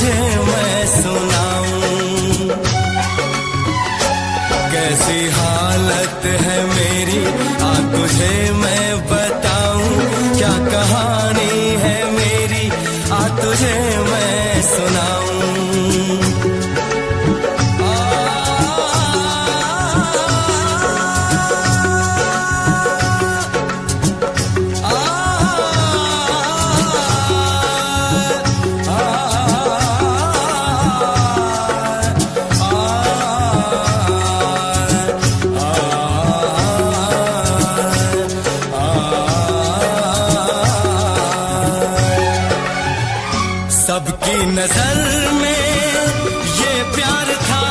तुझे मैं सुनाऊं, कैसी हालत है मेरी आ तुझे मैं बताऊं, क्या कहानी है मेरी आ तुझे मैं सुनाऊं। सबकी नजर में ये प्यार था,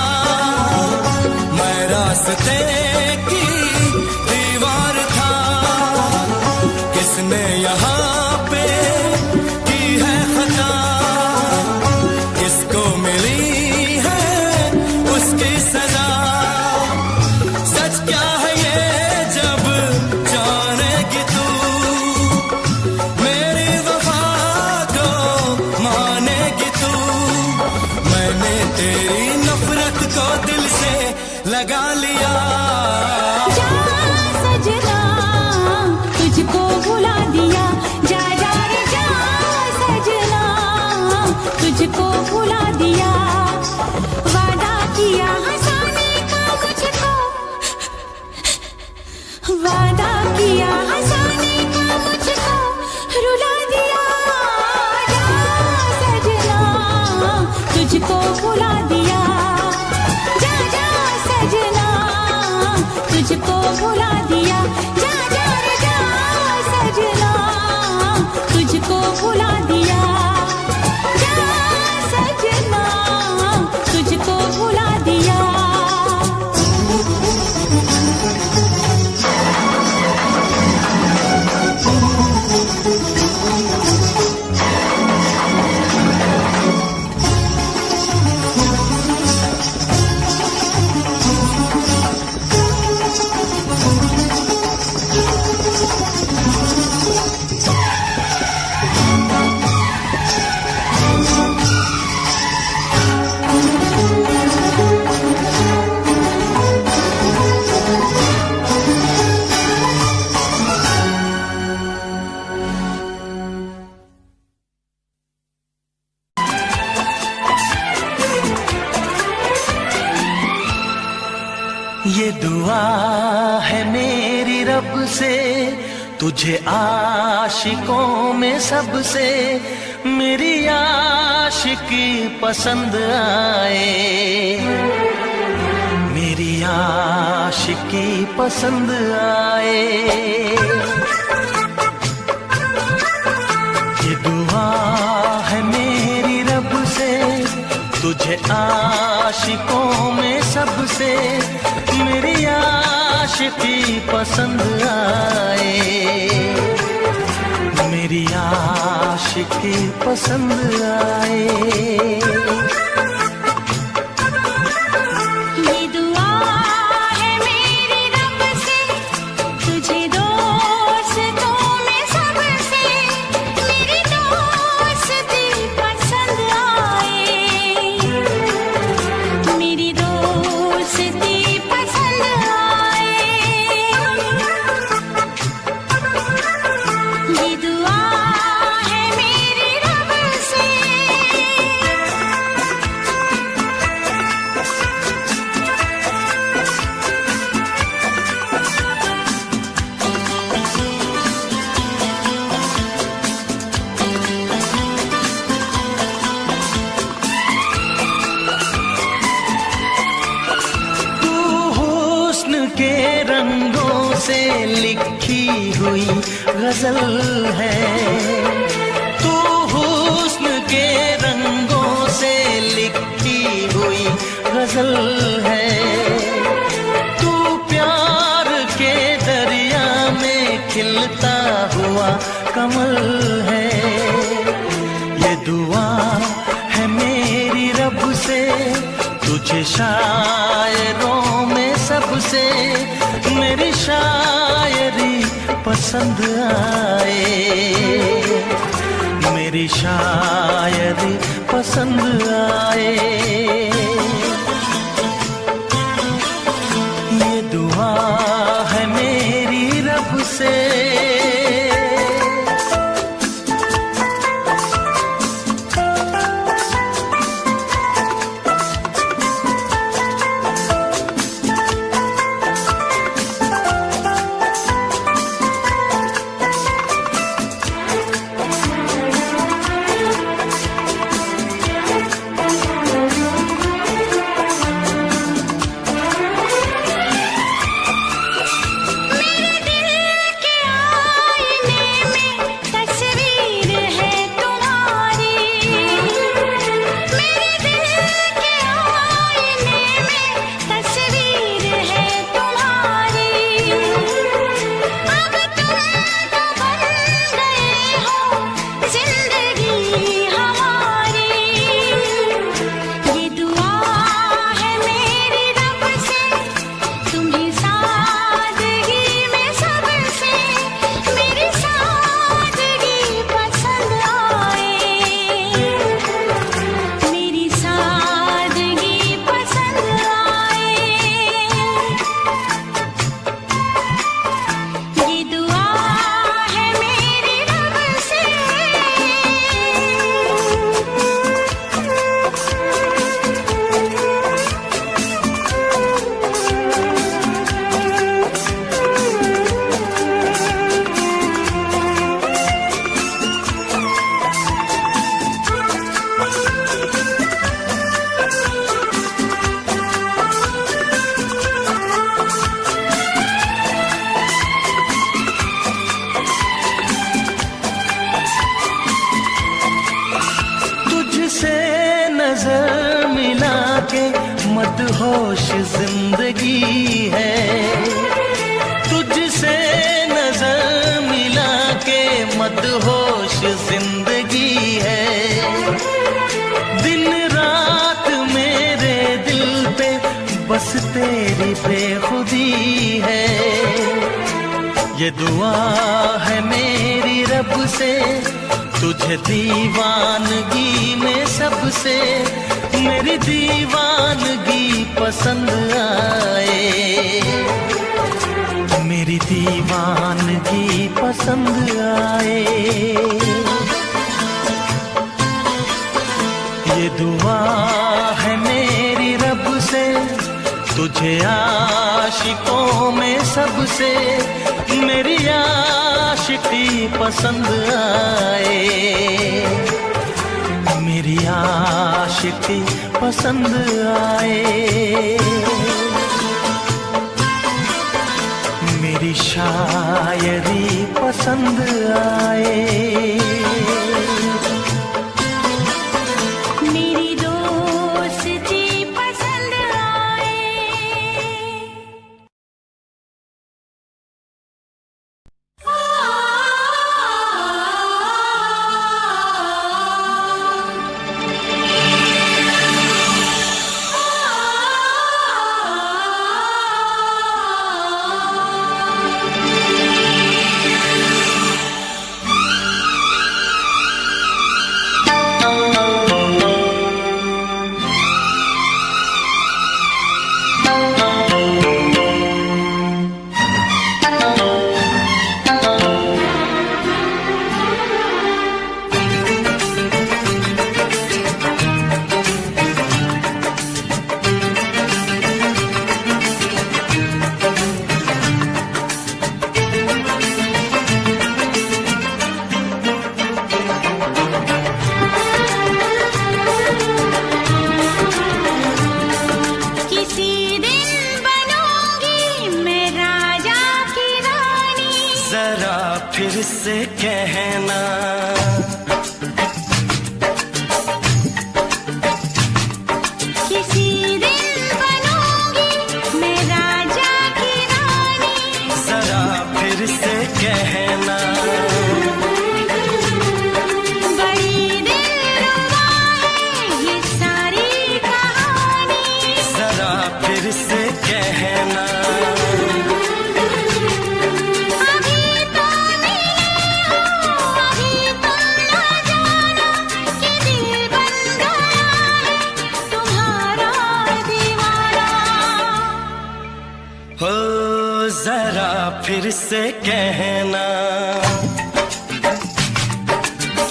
मैं रास्ते की दीवार था, किसने यहाँ पे की है खता, किसको मिली है उसकी सजा। सच क्या है ये जब जानेगी तू, मेरी वफा को मानेगी तू। मैंने तेरी नफरत को दिल से लगा लिया। जा सजना तुझको भुला दिया, जा जा रे जा सजना तुझको भुला दिया। वादा किया हंसाने का मुझको, वादा किया हंसाने का मुझको रुला दिया। जा सजना तुझको भुला दिया, जा जा सजना तुझको भुला दिया। जा जा रे जा सजना तुझको भुला दिया, जा सजना तुझको भुला दिया। ये दुआ है मेरी रब से, तुझे आशिकों में सबसे मेरी आशिकी पसंद आए, मेरी आशिकी पसंद आए। ये दुआ है मेरी रब से, तुझे आशिकों में सबसे मेरी आशिकी पसंद आए, मेरी आशिकी पसंद आए। लिखी हुई गजल है, तू हुस्न के रंगों से लिखी हुई गजल है, तू प्यार के दरिया में खिलता हुआ कमल है। ये दुआ है मेरी रब से, तुझे शायरों में सबसे मेरी शायरी पसंद आए, मेरी शायरी पसंद आए। ये दुआ है मेरी रब से, नजर मिला के मदहोश जिंदगी है। तुझसे नजर मिला के मदहोश जिंदगी है। दिन रात मेरे दिल पे बस तेरी बेखुदी है। ये दुआ है मेरी रब से, तुझे दीवानगी में सबसे मेरी दीवानगी पसंद आए। मेरी दीवानगी पसंद आए। ये दुआ है मेरी रब से, तुझे आशिकों में सबसे मेरी आशिकी पसंद आए। मेरी आशिकी पसंद आए। मेरी शायरी पसंद आए। फिर से कहना,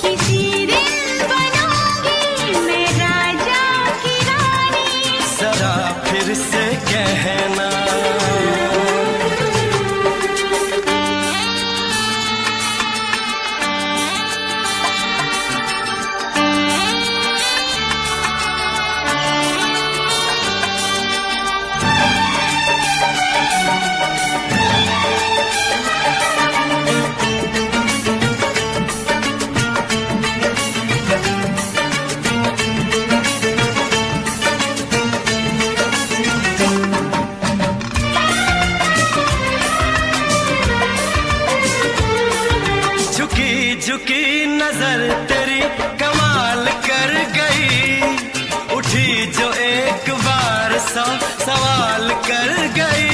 किसी दिन बनूंगी मैं राजा की रानी। जरा फिर से कहना, झुकी नजर तेरी कमाल कर गई, उठी जो एक बार सौ सवाल कर गई।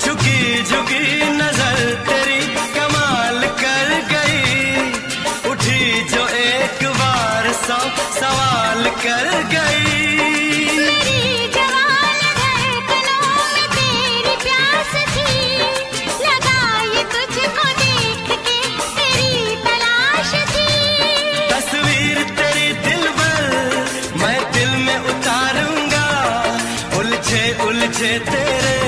झुकी झुकी नजर तेरी कमाल कर गई, उठी जो एक बार सौ सवाल कर गई। उलझे तेरे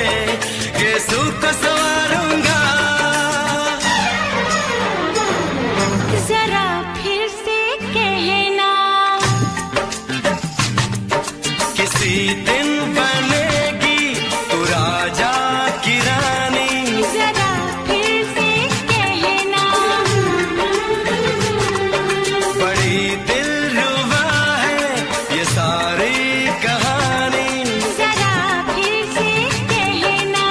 गेसू को संवारूंगा, जरा फिर से कहना, किसी दिन बनेगी तू राजा की रानी। जरा फिर से कहना, बड़ी दिलरुबा है ये सारी कहानी। जरा फिर से कहना,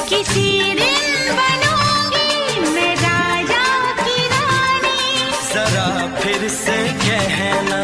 किसी दिन बनूंगी मैं राजा की रानी। जरा फिर से कहना,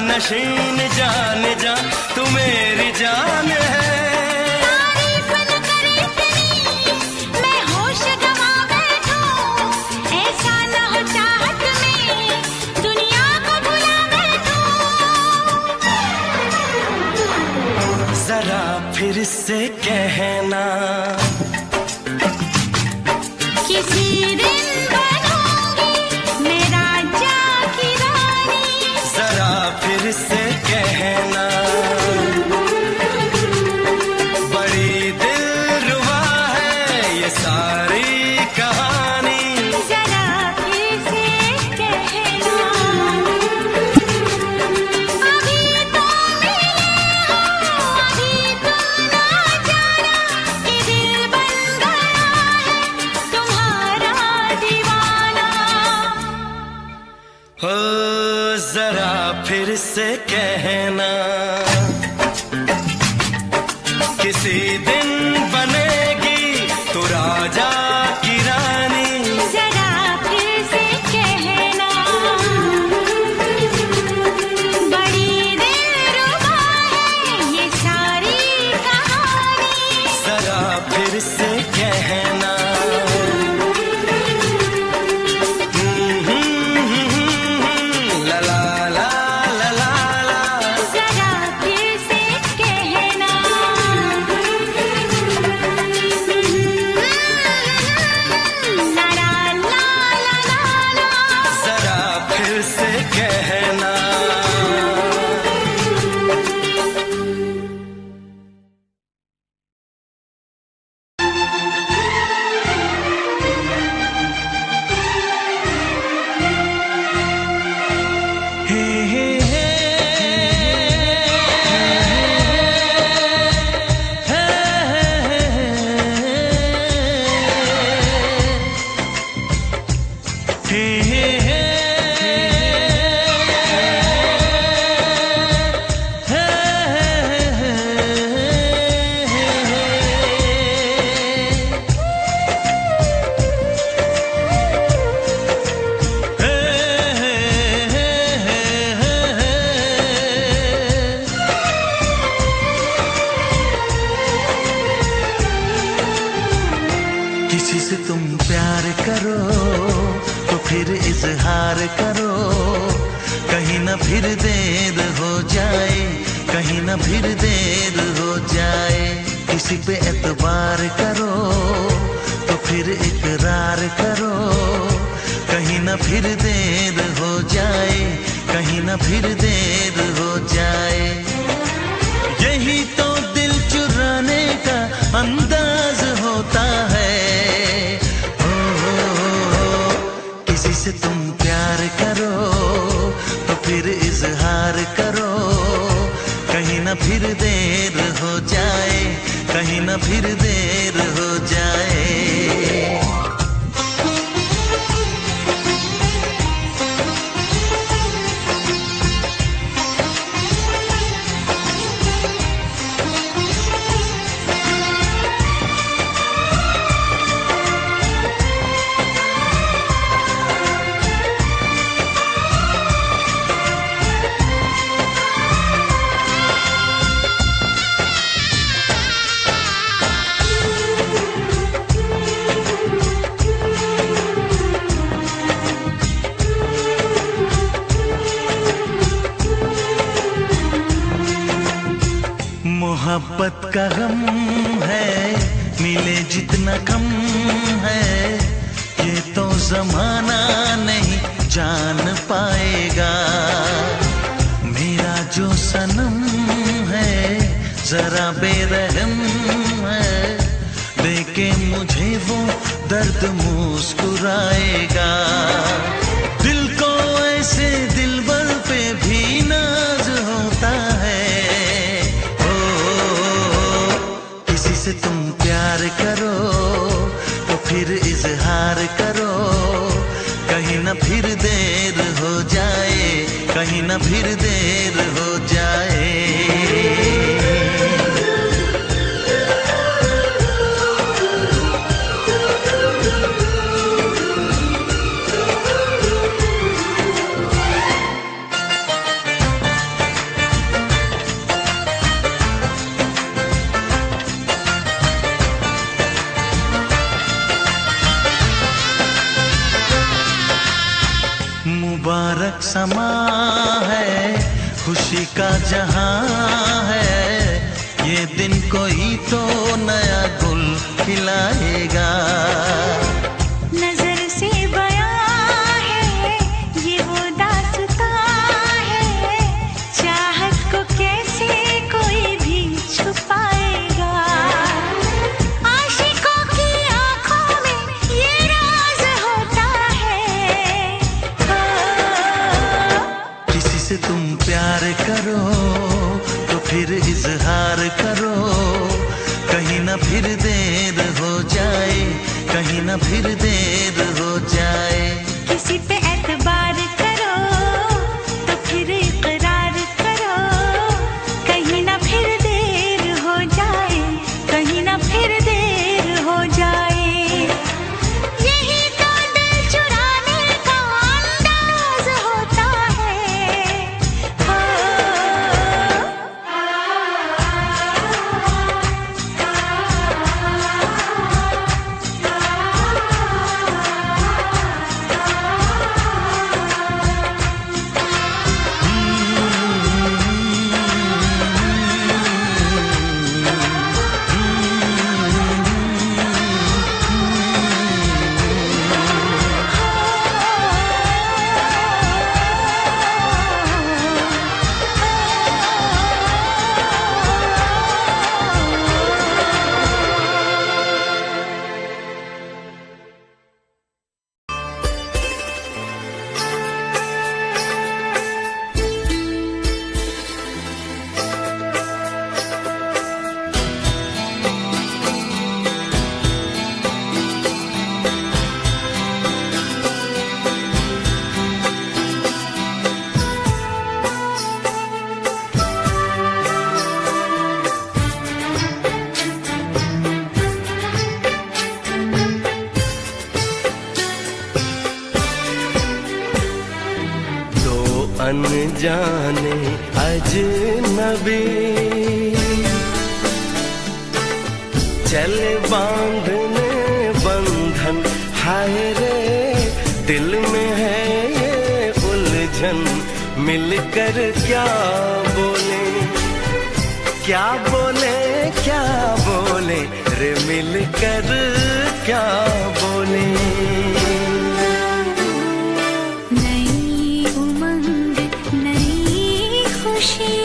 नशीन जान जा तू मेरी जान है। तारीफ न करे तेरी मैं होश गवा बैठूं, ऐसा न हो चाहत में दुनिया को भुला बैठूं। जरा फिर से कहना, किसी दिन बनूंगी मैं राजा की रानी। जरा फिर से कहना, बड़ी दिलरुबा है ये सारी कहानी। जरा फिर से कहना, अभी तो मिले हो, अभी तुम ना जाना कि दिल बन गया है तुम्हारा दीवाना। हो जरा फिर से कहना, किसी दिन बनेगी तू राजा की रानी। जरा फिर से कहना, बड़ी दिलरुबा है ये किसी से तुम प्यार करो तो फिर इजहार करो, कहीं ना फिर देर हो जाए, कहीं ना फिर देर हो जाए। किसी पे एतबार करो तो फिर इकरार करो, कहीं ना फिर देर हो जाए, कहीं ना फिर देर हो जाए। यही तो दिल चुराने का अंदाज होता है। किसी से तुम प्यार करो तो फिर इजहार करो, कहीं ना फिर देर हो जाए, कहीं ना फिर देर हो जाए। मोहब्बत का गम है, मिले जितना कम है, ये तो जमाना नहीं जान पाएगा। मेरा जो सनम है जरा बेरहम है, देके मुझे वो दर्द मुस्कुराएगा। दिल को ऐसे दिलबर पे भी नाज होता है। से तुम प्यार करो तो फिर इजहार करो, कहीं ना फिर देर हो जाए, कहीं ना फिर देर हो जाए। मुबारक समा है, खुशी का जहां है, ये दिन कोई तो नया गुल खिलाएगा। नजर से बयां है ये वो दास्तां है, चाहत को कैसे कोई भी छुपाएगा। आशिकों की आंखों में ये राज होता है। किसी से तुम प्यार करो तो फिर इजहार करो, कहीं ना फिर देर हो जाए, कहीं ना फिर देर हो जाए। किसी पे एतबार करो तो फिर इकरार करो, कहीं ना फिर देर हो जाए, कहीं ना फिर देर हो जाए। यही तो दिल चुराने का अंदाज होता है। अनजाने अजनबी, चले बांधने बंधन, हाय रे दिल में है ये उलझन, मिलकर क्या बोले, क्या बोले, क्या बोले रे मिलकर क्या बोले। नई उमंग नई खुशी,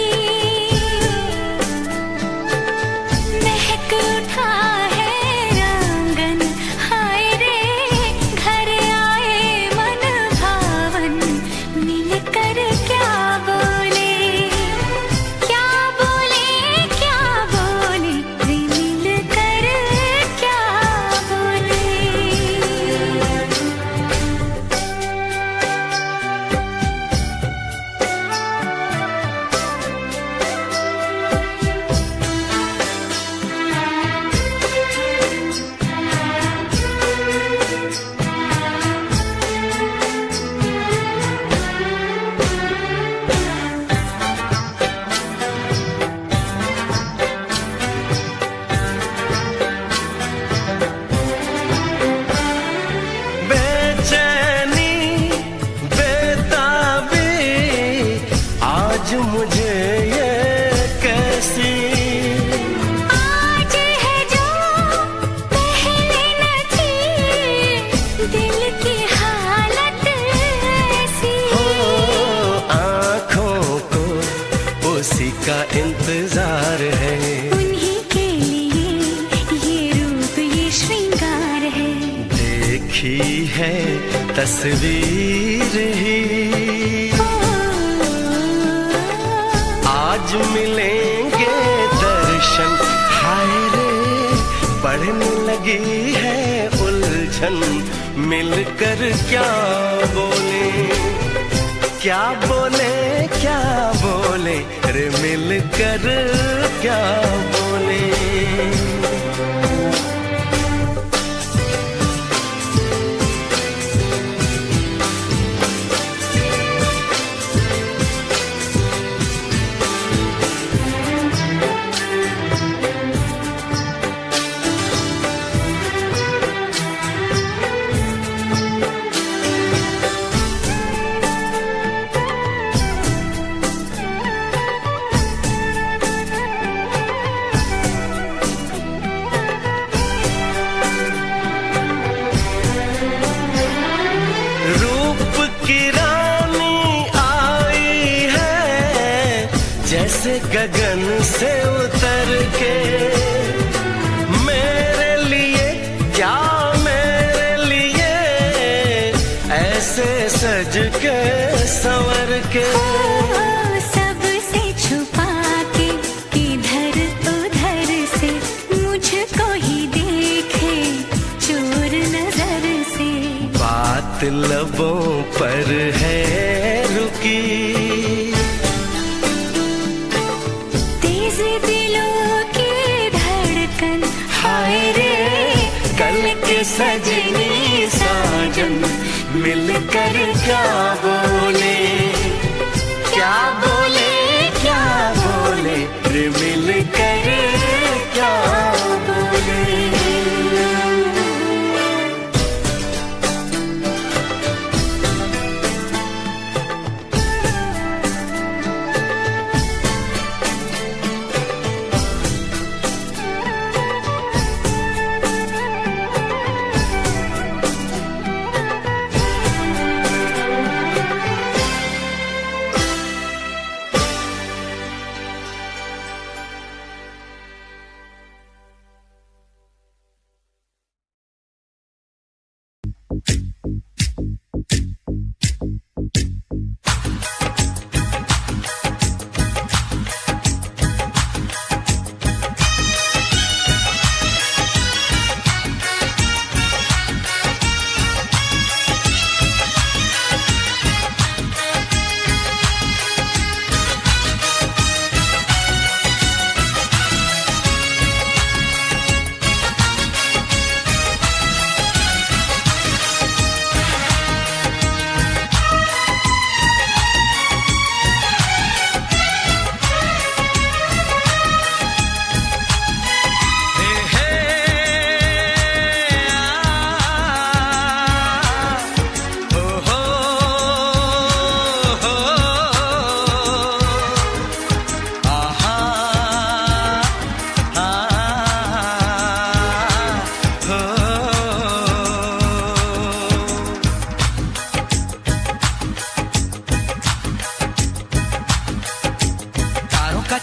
महक उठा है आंगन, हाय रे घर आए मन भावन, मिलकर क्या बोले, क्या बोले, क्या बोले रे मिलकर क्या बोले। बेचैनी बेताबी आज मुझे ये कैसी, आज है जो पहले न थी, दिल की हालत ऐसी, हो आँखों को उसी का इंतजार है, उन्हीं के लिए ये रूप ये श्रृंगार है, देखी है तस्वीर ही आज मिलेंगे दर्शन, हाय रे बढ़ने लगी है उलझन, मिलकर क्या बोले, क्या बोले, क्या बोले रे मिलकर क्या बोले। रूप की रानी आई है जैसे गगन से उतर के, मेरे लिए क्या मेरे लिए ऐसे सज के संवर के, सबसे छुपा के इधर उधर से मुझको ही देखे चोर नजर से, बात लबों पर है रुकी, तेज दिलों की धड़कन, हाय रे कल के सजनी साजन, मिलकर क्या बोले, क्या बोले, क्या बोले रे मिलकर क्या बोले।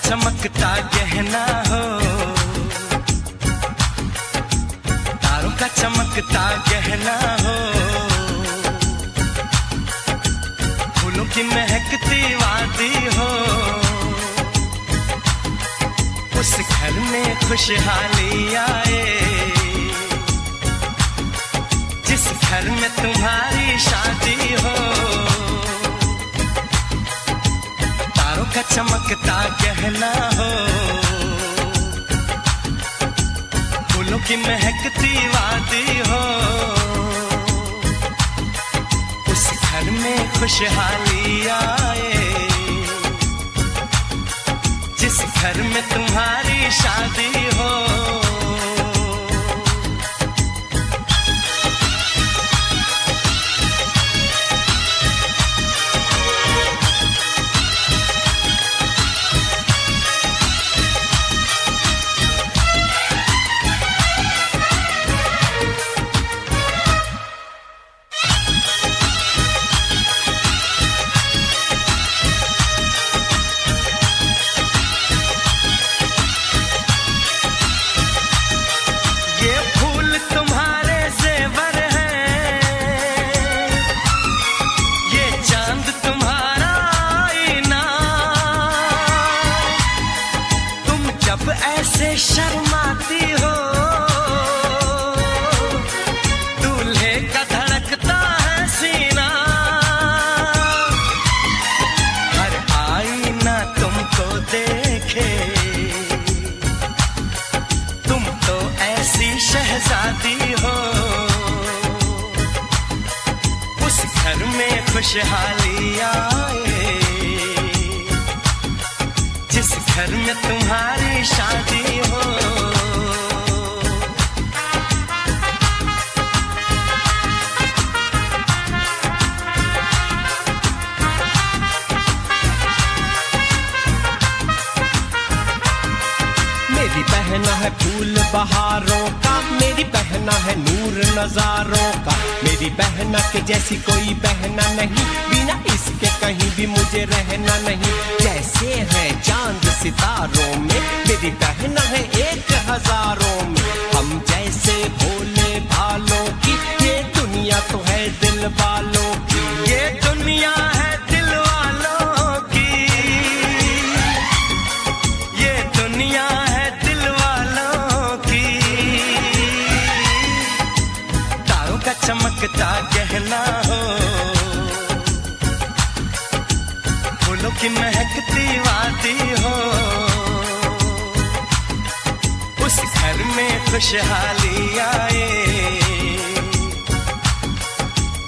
चमकता गहना हो, तारों का चमकता गहना हो, फूलों की महकती वादी हो, उस घर में खुशहाली आए, जिस घर में तुम्हारी शादी हो। तारों का चमकता गहना हो, फूलों की महकती वादी हो, उस घर में खुशहाली आए, जिस घर में तुम्हारी शादी हो। ऐसे शर्माती हो, दूल्हे का धड़कता है सीना, हर आईना तुमको देखे, तुम तो ऐसी शहजादी हो, उस घर में खुशहाली आए, जिस घर में तुम्हारी शादी हो। मेरी बहना है फूल बहारों का, मेरी बहना है नूर नजारों का, मेरी बहना के जैसी कोई बहना नहीं, बिना इसके कहीं भी मुझे रहना नहीं। जैसे है चांद सितारों में, मेरी बहना है 1000 में, हम जैसे भोले भालों की, ये दुनिया तो है दिल वालों की, ये दुनिया है दिल वालों की, ये दुनिया है दिल वालों की। तारों का चमकता गहना हो, फूलों की महकती वादी हो, उस घर में खुशहाली आए,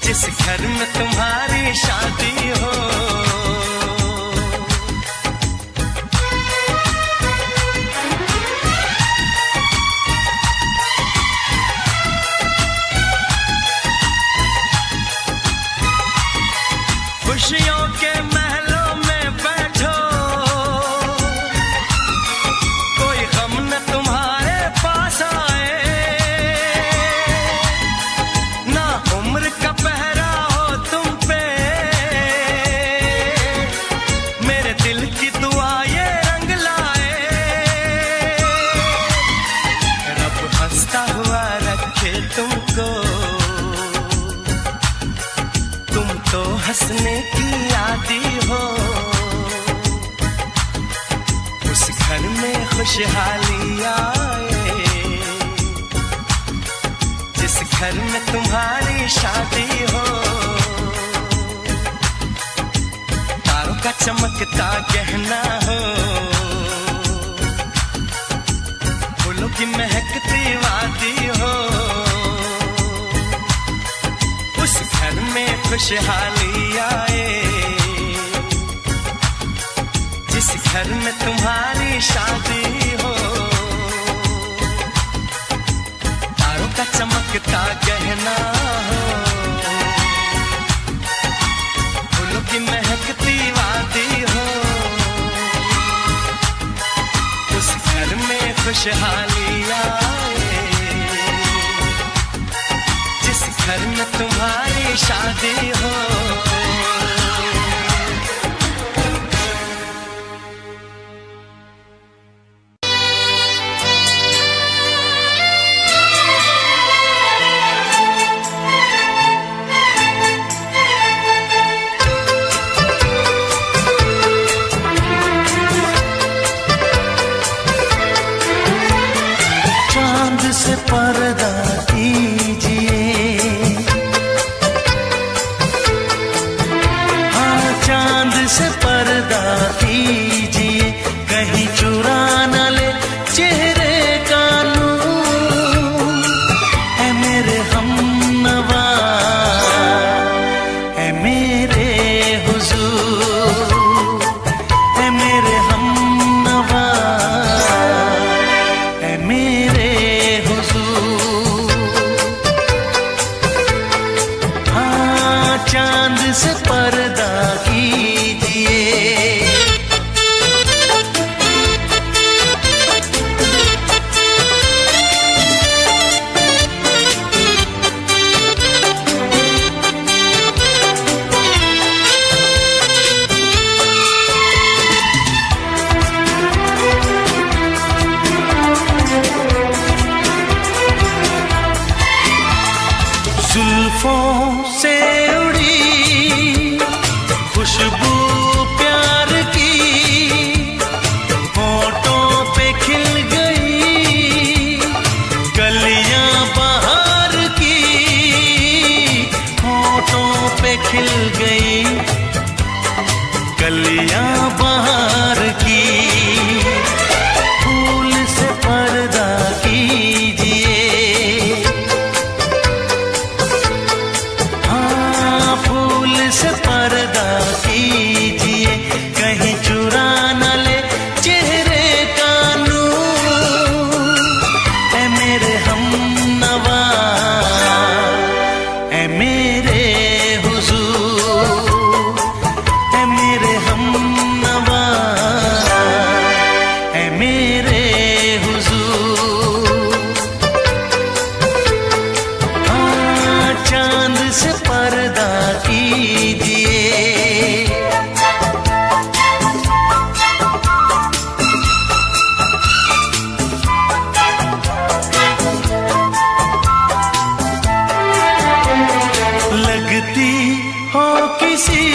जिस घर में तुम्हारी शादी हो। खुशियों के महलों में बैठो, कोई गम न तुम्हारे पास आए, ना उम्र का पहरा हो तुम पे, मेरे दिल की दुआ ये रंग लाए, रब हंसता हुआ रखे तुमको, तुम तो हंसने की आदी हो, उस घर में खुशहाली आए, जिस घर में तुम्हारी शादी हो। तारों का चमकता गहना हो, फूलों की महकती वादी हो, उस घर में खुशहाली आए, जिस घर में तुम्हारी शादी हो। तारों का चमकता गहना हो, फूलों की महकती वादी हो, उस घर में खुशहाली आए, जिस घर में तुम्हारी शादी हो। पर्दा कीजिए, हाँ चांद से पर्दा कीजिए, कहीं चुरा न ले चेहरे का नूर। है मेरे हमनवा, है मेरे हुजूर, है मेरे हमनवा, है मेरे हुजूर। हाँ चांद से पर्दा कीजिए। जुल्फों से उड़ी खुशबू प्यार की, होठों पे खिल गई कलियां बहार की, होठों पे खिल गई कलियां बहार की। फूल से पर्दा कीजिए, से पर्दा कीजिए, कहीं चुरा न ले चेहरे का नूर। है मेरे हमनवा, है मेरे हुजूर, है मेरे हमनवा, है मेरे हुजूर। हाँ चांद से पर्दा कीजिए। लगती हो किसी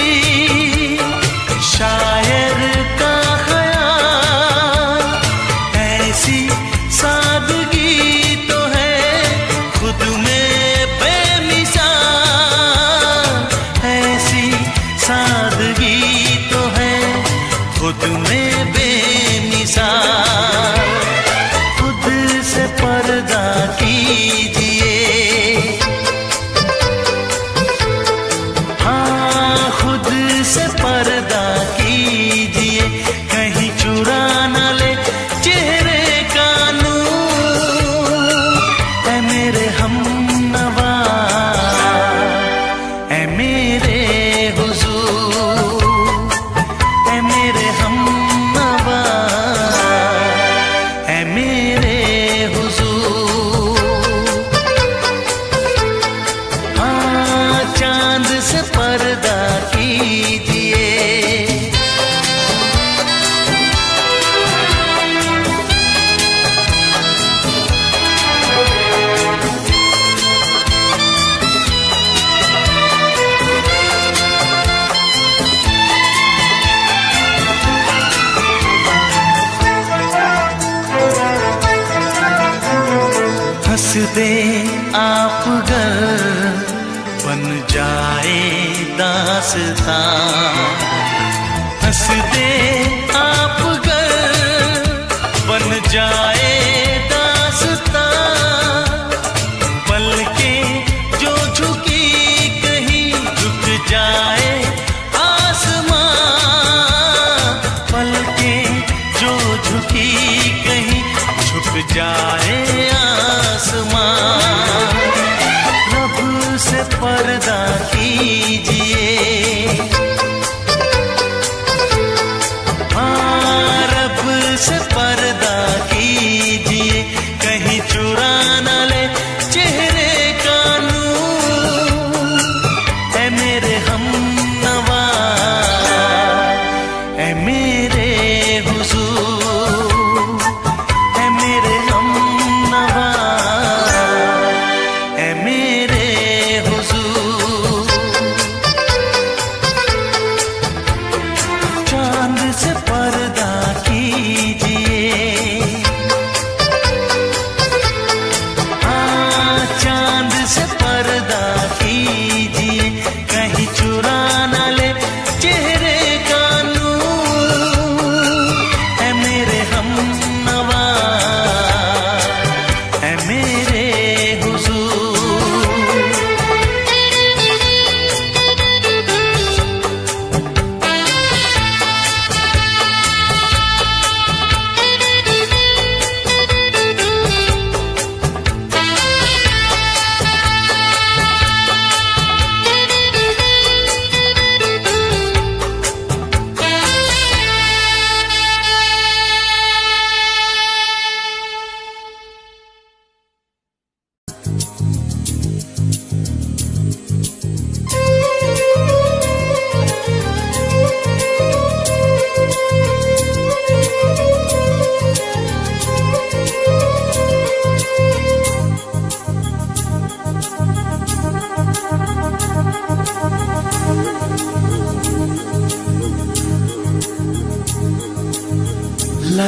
शायर का ख्याल, ऐसी सादगी तो है खुद में बेमिसाल, ऐसी सादगी तो है खुद में बेमिसाल। खुद से पर्दा कीजिए, हाँ खुद से पर्दा कीजिए, कहीं चुरा न ले चेहरे का नूर। है मेरे हमनवा, है मेरे हुजूर, है मेरे हमनवा, है मेरे हुजूर। हाँ चांद से पर्दा कीजिए। हंस दे आप गर बन जाए दास्तां, हंस दे आप गर बन जाए दास्तां। पलकें जो झुकी कहीं झुक जाए आसमां, पलकें जो झुकी कहीं झुक जाए आसमां। रब से पर्दा कीजिए,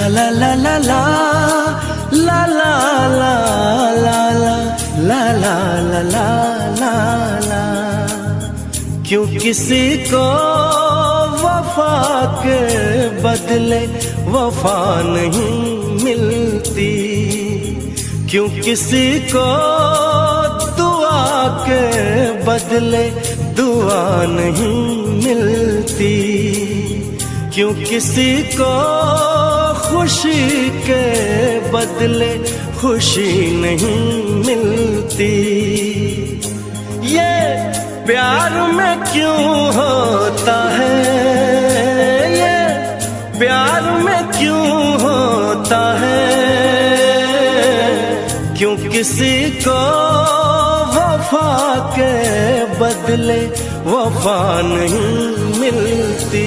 ला ला ला ला ला ला ला ला ला ला ला ला ला ला। क्यों किसी को वफा के बदले वफा नहीं मिलती, क्यों किसी को दुआ के बदले दुआ नहीं मिलती, क्यों किसी को खुशी के बदले खुशी नहीं मिलती। ये प्यार में क्यों होता है, ये प्यार में क्यों होता है, क्यों किसी को वफा के बदले वफा नहीं मिलती।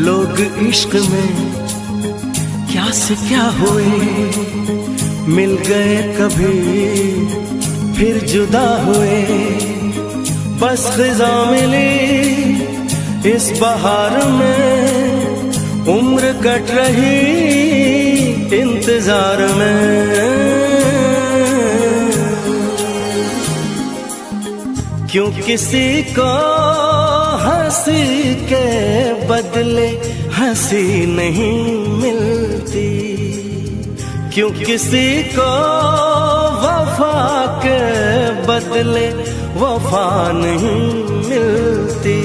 लोग इश्क में क्या से क्या हुए, मिल गए कभी फिर जुदा हुए। बस खिज़ा मिली इस बहार में, उम्र कट रही इंतजार में। क्यों किसी को हंसी के बदले हंसी नहीं मिलती, क्यों किसी को वफा के बदले वफा नहीं मिलती।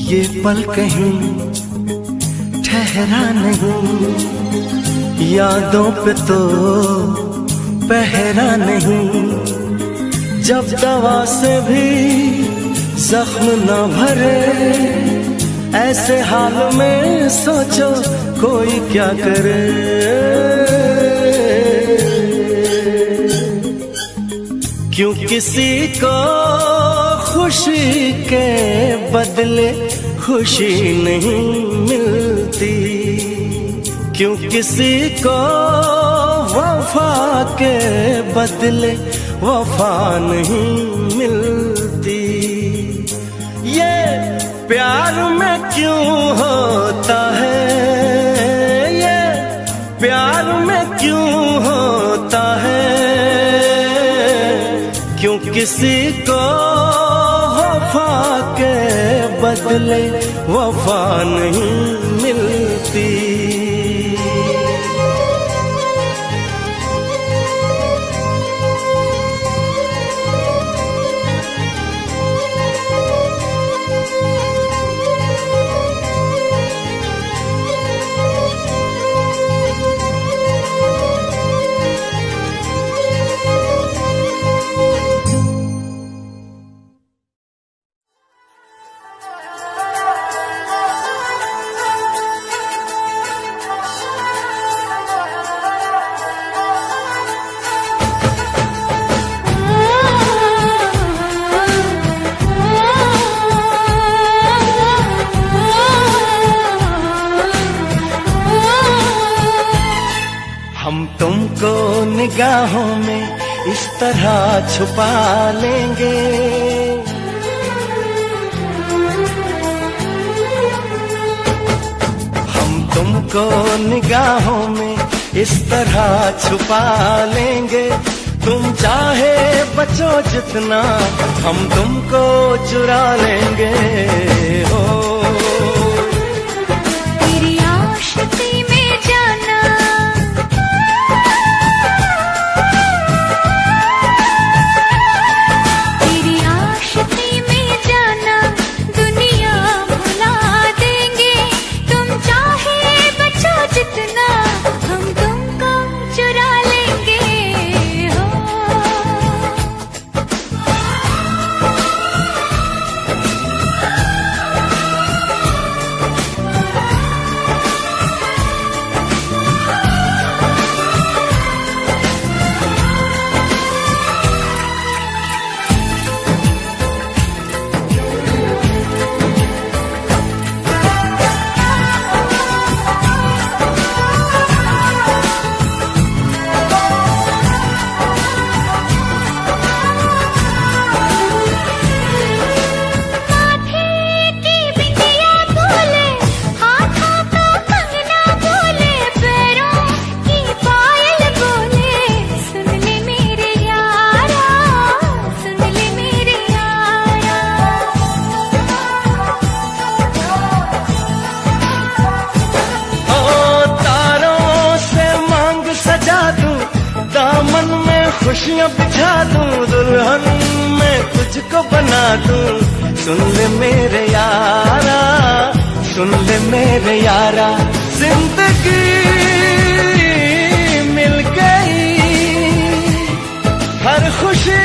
ये पल कहीं ठहरा नहीं, यादों पे तो पहरा नहीं। जब दवा से भी जख्म न भरे, ऐसे हाल में सोचो कोई क्या करे। क्यों किसी को खुशी के बदले खुशी नहीं मिलती, क्यों किसी को वफा के बदले वफा नहीं मिलती। ये प्यार में क्यों होता है, ये प्यार में क्यों होता है, क्यों किसी को वफा के बदले वफा नहीं मिलती। तुमको निगाहों में इस तरह छुपा लेंगे, हम तुमको निगाहों में इस तरह छुपा लेंगे, तुम चाहे बचो जितना हम तुमको चुरा लेंगे हो। तेरी आशिकी में जाना, तेरी आशिकी में जाना दुनिया भुला देंगे। तुम चाहे बचो जितना हम तुमको चुरा लेंगे हो। खुशियाँ बिछा दूं, दुल्हन मैं तुझको बना दूं। सुन ले मेरे यारा, सुन ले मेरे यारा, जिंदगी मिल गई, हर खुशी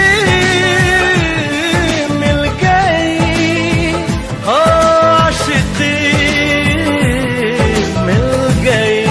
मिल गई, हो आशिकी मिल गई।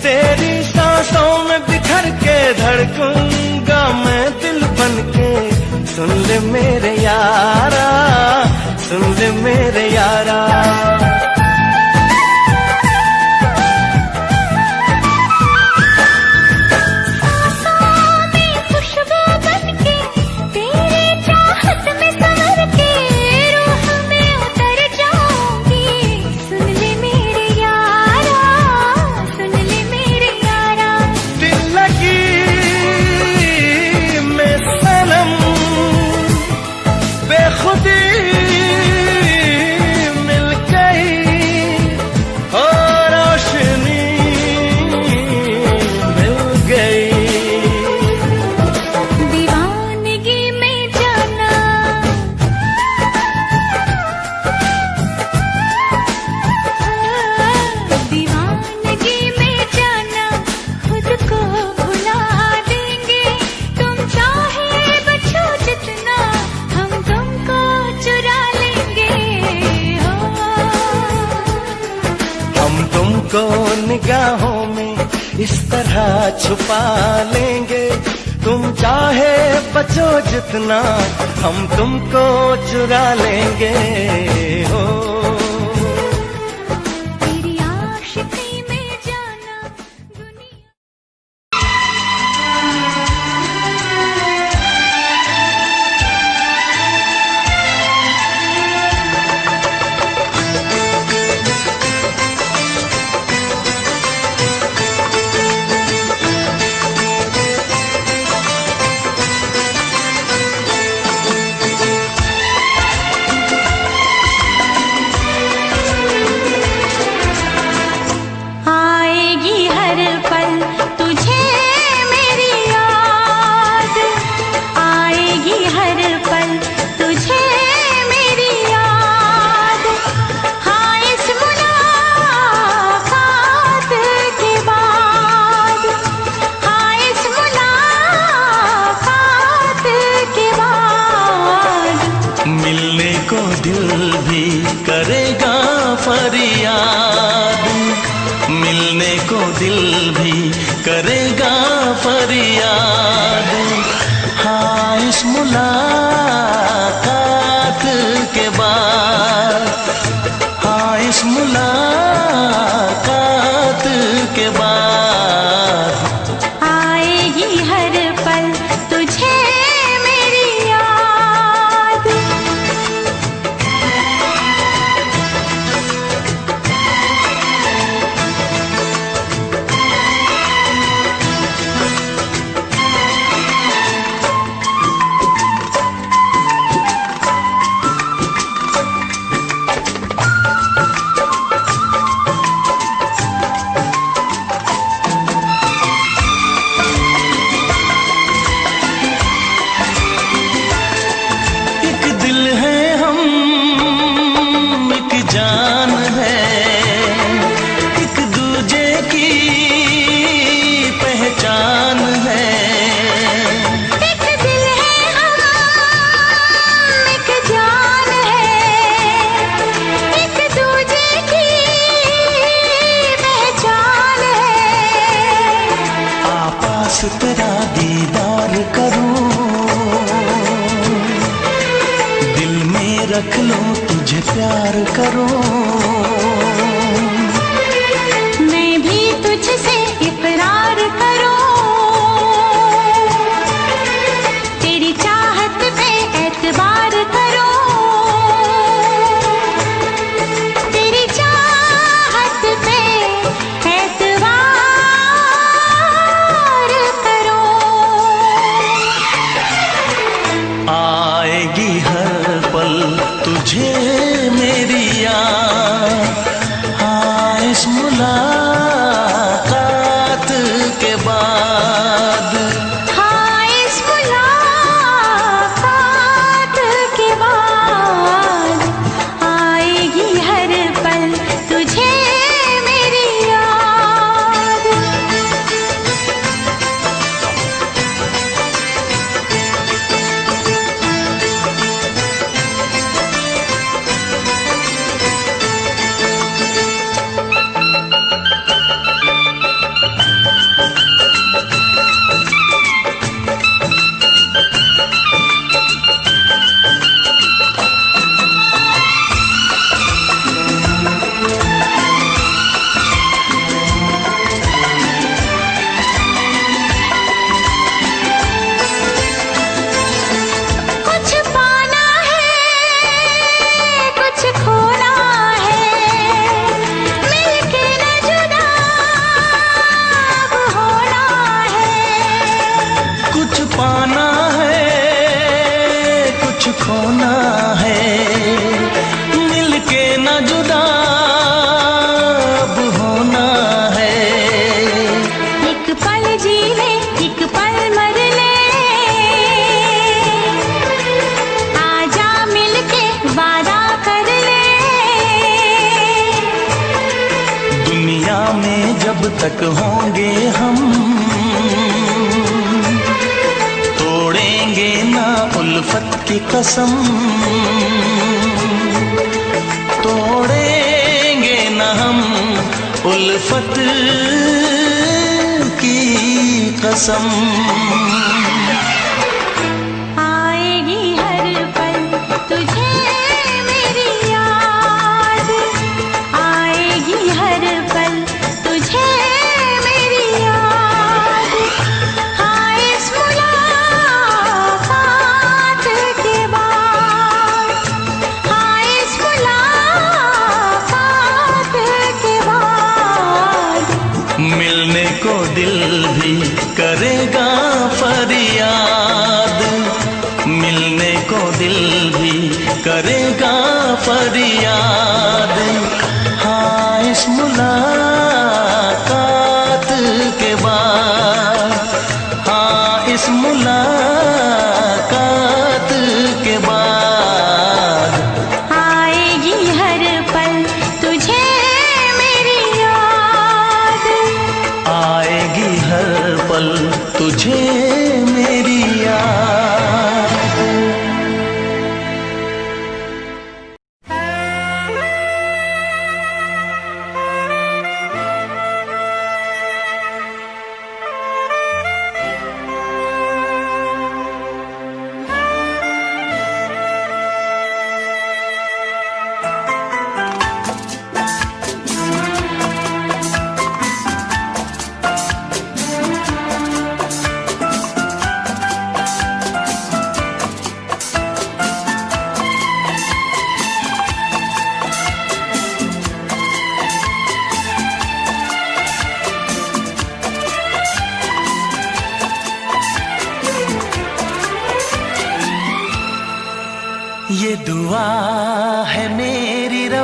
तेरी सांसों में बिखर के धड़कूंगा मैं दिल बन के। सुन ले मेरे यारा, सुन ले मेरे यारा। को निगाहों में इस तरह छुपा लेंगे। तुम चाहे बचो जितना हम तुमको चुरा लेंगे हो। तेरी आशिकी में जाना दुनिया। भी करेगा फरियाद, मिलने को दिल भी करेगा फरियाद। हाँ, इस मुलाकात के बाद, हाँ इस मुलाकात के बाद आएगी हर पल तुझे मेरी याद। तेरा दीदार करूं, दिल में रख लूं तुझे प्यार करूं। मैं भी तुझसे इकरार करूं, तेरी चाहत पे एतबार करूं, तेरी चाहत पे एतबार करूं। आएगी हर पल तुझे मेरी याद, हाँ इस मुलाकात के बाद, हाँ इस मुलाकात के बाद आएगी हर पल तुझे मेरी याद। कुछ पाना है, कुछ खोना है, मिलके न जुदा अब होना है। कुछ पाना है कुछ खोना है, मिलके न जुदा अब होना है। एक पल जी ले, एक पल मर ले, आजा मिलके वादा कर ले। दुनिया में जब तक होंगे हम, तोड़ेंगे ना उल्फत की कसम, तोड़ेंगे ना हम उल्फत की कसम। आएगी हर पल तुझे मेरी याद, आएगी हर पल तुझे मेरी याद। हाँ इस मुलाकात के बाद, हाँ इस मुलाकात के बाद मिलने को दिल भी करेगा फरियाद, मिलने को दिल भी करेगा फरियाद। हाँ इस मुलाकात के बाद, हाँ इस मुलाकात के बाद आएगी हर पल तुझे मेरी याद, आएगी हर पल तुझे मेरी याद।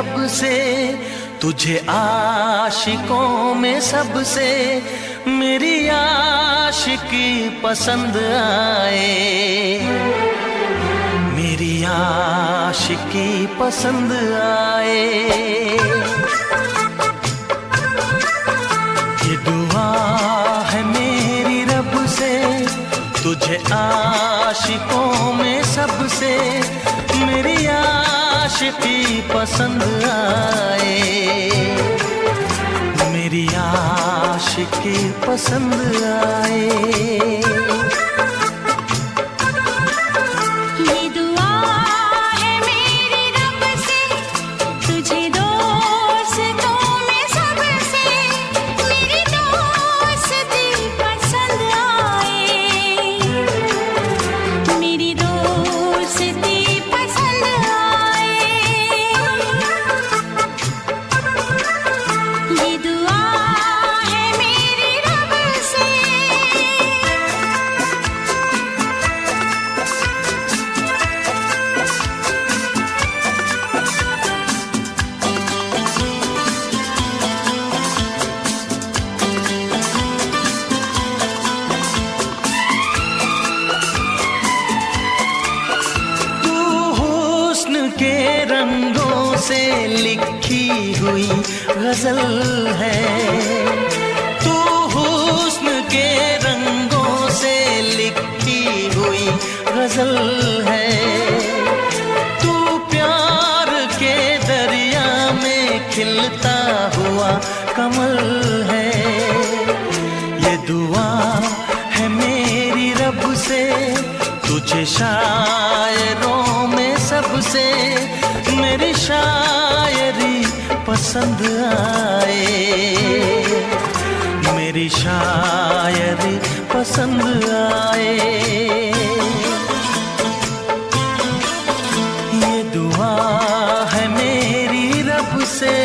रब से, तुझे आशिकों में सबसे मेरी आशिकी पसंद आए, मेरी आशिकी पसंद आए। ये दुआ है मेरी रब से, तुझे आशिकों में सबसे मेरी आशिकी पसंद आए, मेरी आशिकी पसंद आए। के रंगों से लिखी हुई गजल है, तू हुस्न के रंगों से लिखी हुई गजल है, तू प्यार के दरिया में खिलता हुआ कमल है। ये दुआ है मेरी रब से, तुझे शायरों में सबसे मेरी शायरी पसंद आए, मेरी शायरी पसंद आए। ये दुआ है मेरी रब से।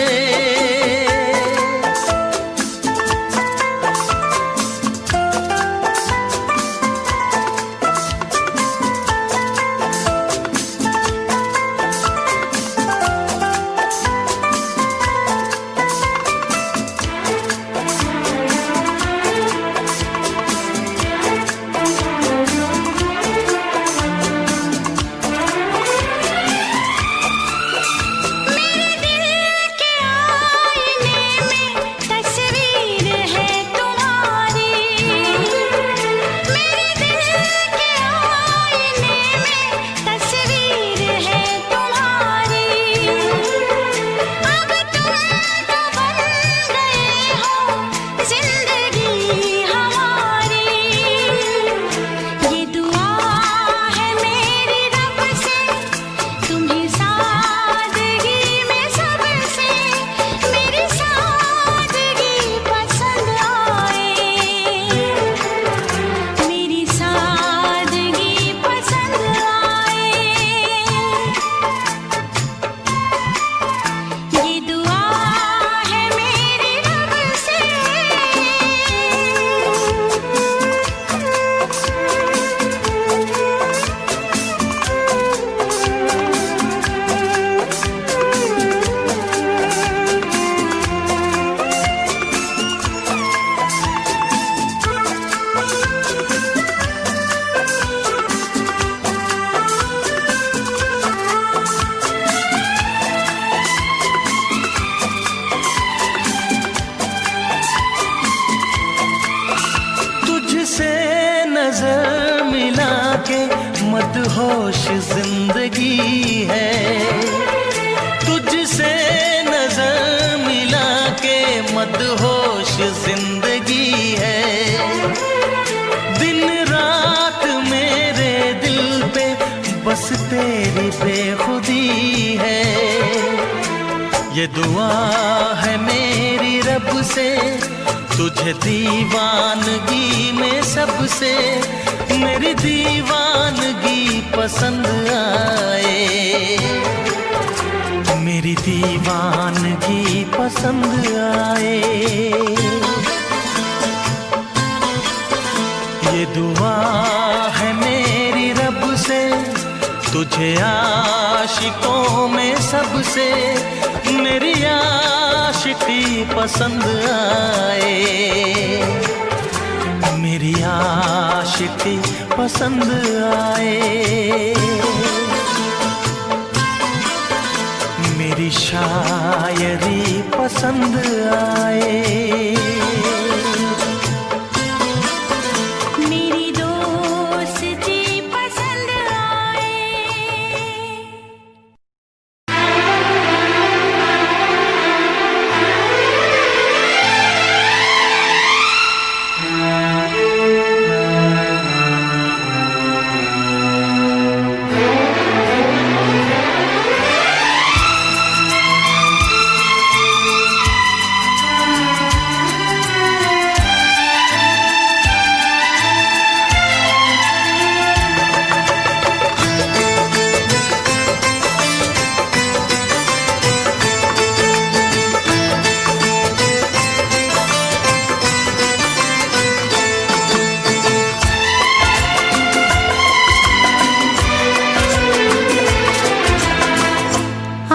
नजर मिला के मदहोश जिंदगी है, तुझसे नजर मिला के मदहोश जिंदगी है। दिन रात मेरे दिल पे बस तेरी बेखुदी है। ये दुआ है मेरी रब से, तुझे दीवानगी में सबसे मेरी दीवानगी पसंद आए, मेरी दीवानगी पसंद आए। ये दुआ है मेरी रब से, तुझे आशिकों में सबसे मेरी आशिकी पसंद आए, मेरी आशिकी पसंद आए, मेरी शायरी पसंद आए, मेरी दोस्ती पसंद आए।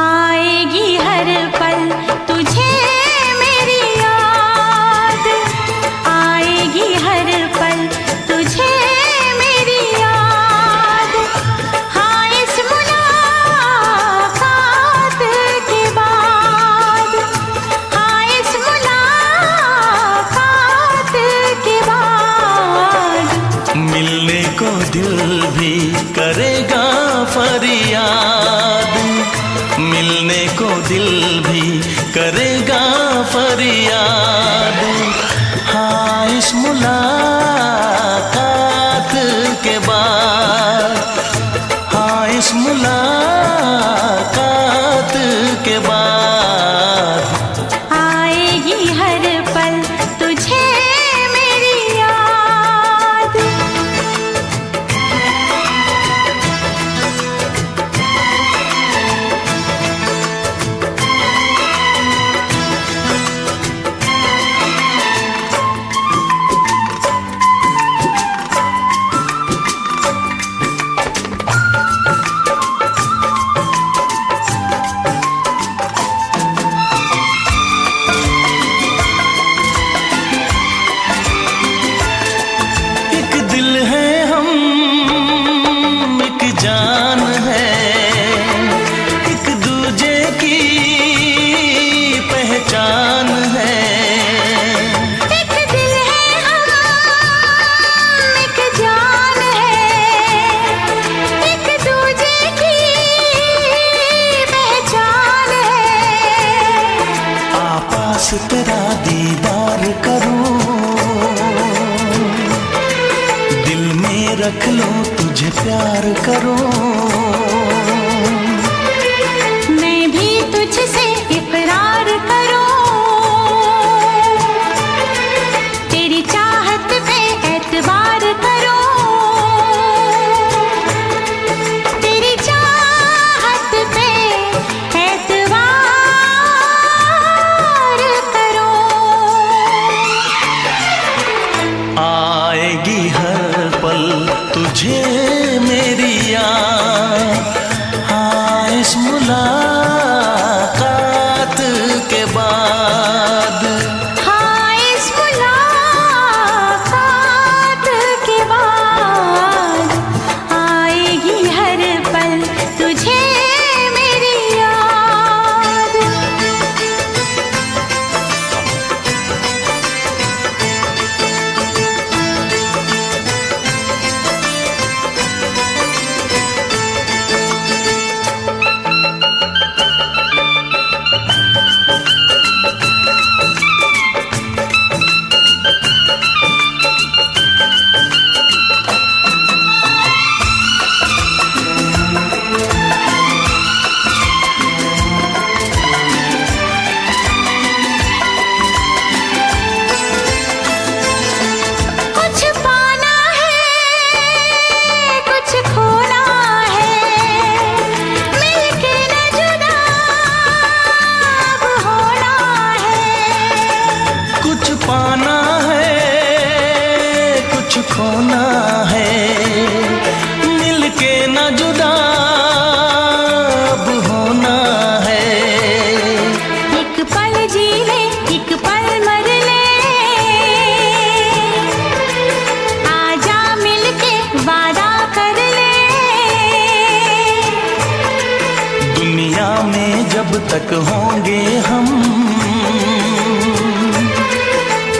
आएगी हर पल तुझे मेरी याद, आएगी हर पल तुझे मेरी याद। हाँ इस मुलाकात के बाद, हाँ इस मुलाकात के बाद मिलने को दिल भी करेगा फरियाद, मिलने को दिल भी करेगा फरियाद। हाँ इस मुलाकात के बाद, हाँ इस मुलाकात के बाद आएगी हर पल तुझे मेरी याद। एक दिल है हम, एक जान है, एक दूजे की पहचान है। एक दिल है हम, एक जान है, एक दूजे की पहचान है। आपास तेरा दीदार करूं, दिल में रख लूं तुझे प्यार करूं, मैं भी तुझसे इकरार करूं, तेरी चाहत पे एतबार करूं, तेरी चाहत पे एतबार करूं। आएगी हर पल तुझे मेरी याद, होंगे हम,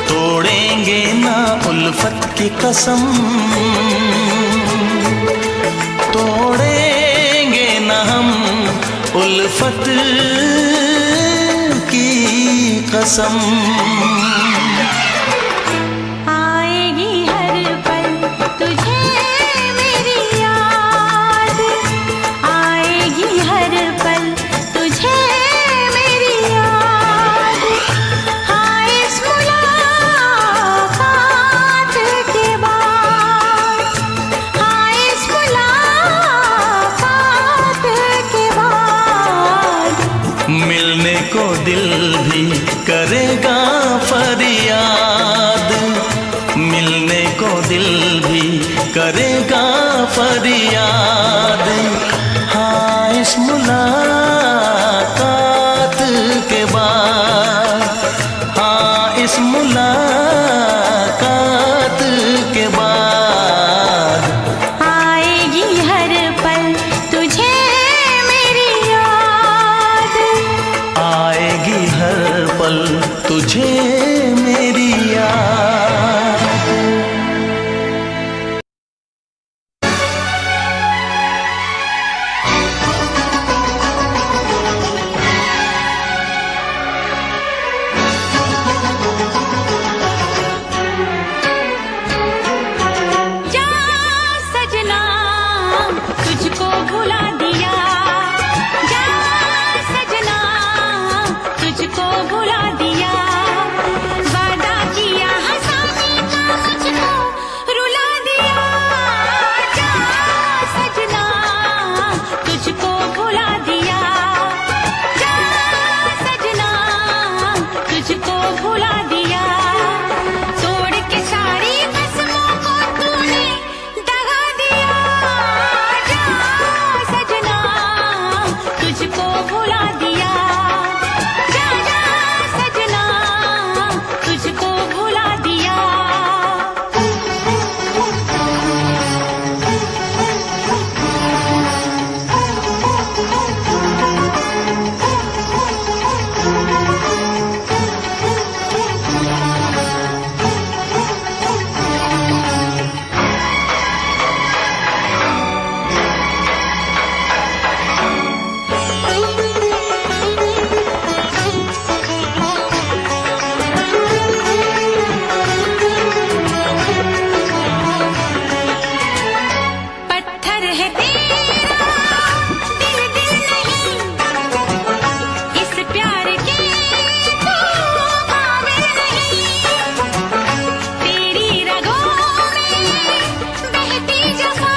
तोड़ेंगे ना उल्फत की कसम, तोड़ेंगे ना हम उल्फत की कसम। आएगी हर पल तुझे मेरी याद, आएगी हर पल तुझे मेरी याद। हाँ इस मुलाकात के बाद, हाँ इस मुलाकात के बाद मिलने को दिल भी करेगा फरियाद, मिलने को दिल भी करेगा फरियाद। हाँ इस मुलाकात के बाद, हाँ इस मुलाकात के बाद आएगी हर पल तुझे मेरी याद, आएगी हर पल तुझे मेरी याद। जा सजना तुझको भुला दिया, जा सजना तुझको भुला दिया। वादा किया हंसाने का मुझको रुला दिया, जा सजना तुझको भुला दिया, जा सजना तुझको भुला दिया। तोड़ के सारी कसमों को तूने दगा दिया, जा सजना तुझको भुला दिया, जा जा सजना तुझको भुला दिया। पत्थर है तेरा दिल दिल नहीं, इस प्यार के तू काबिल नहीं। तेरी रगों में बहती जफा,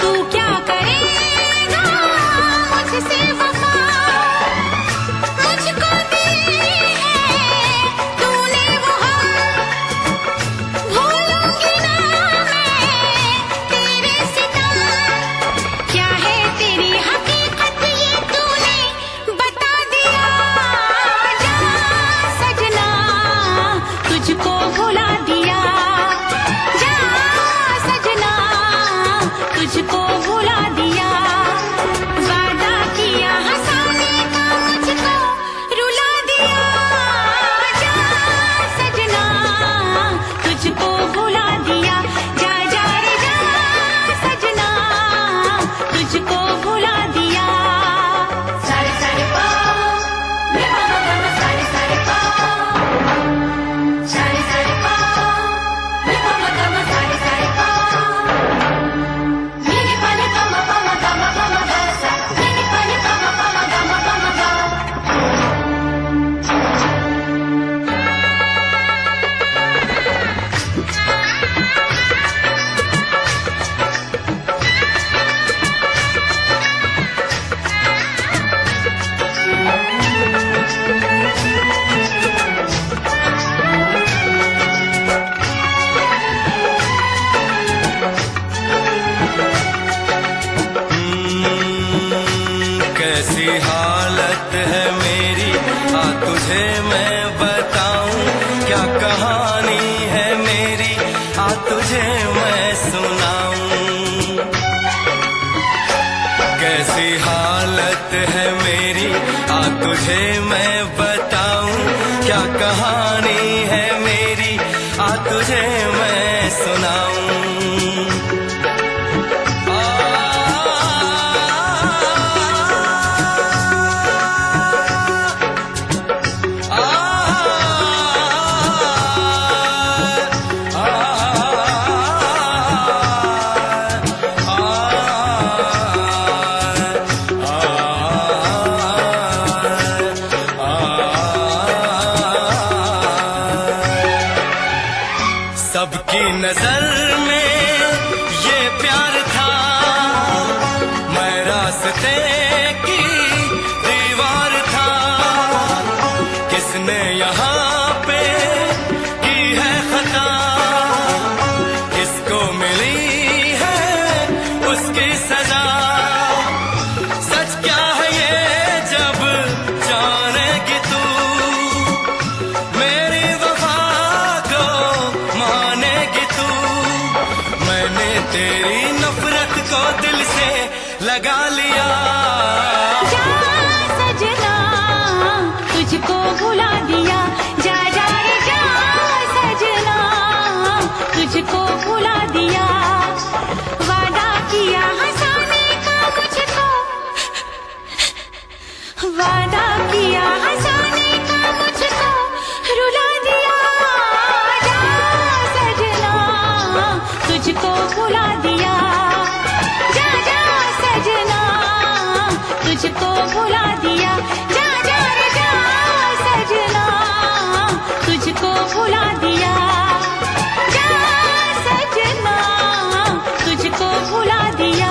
तू क्या करेगा मुझसे वफा। मुझको दी है तूने वो हम, भूलूंगी ना मैं तेरे सितम। क्या है तेरी हकीकत ये तूने बता दिया, जा सजना तुझको भुला दिया, जा सजना तुझको भुला दिया। वादा किया हंसाने का मुझको रुला दिया, जा सजना तुझको भुला दिया, जा जा रे जा सजना तुझको भुला दिया। सारे सारे पाओ मे पापा पापा, सारे सारे पाओ, सारे सारे पाओ मे पापा पापा, सारे सारे पाओ। मेरे पाने पामा पामा पामा पामा सा, मेरे पाने पामा पामा पामा पामा सा। कैसी हालत है मेरी, आ तुझे मैं बताऊं, क्या कहानी है मेरी, आ तुझे मैं सुनाऊं। कैसी हालत है मेरी, आ तुझे मैं बताऊं क्या कहानी है मेरी, आ तुझे मैं सुनाऊं। सबकी नजर में ये प्यार था, मैं रास्ते की दीवार था। किसने यहाँ पे की है खता, किसको मिली है उसकी सजा। सच क्या है ये जब जानेगी तू, मेरी वफा को मानेगी तू। मैंने तेरी नफरत को दिल से लगा लिया। जा सजना तुझको भुला दिया, जा जा रे जा सजना तुझको भुला दिया। वादा किया हंसाने का मुझको, वादा किया हंसाने का मुझको रुला दिया। जा सजना तुझको भुला दिया, जा जा सजना तुझको भुला दिया। जा जा रे जा सजना तुझको भुला दिया, जा सजना तुझको भुला दिया।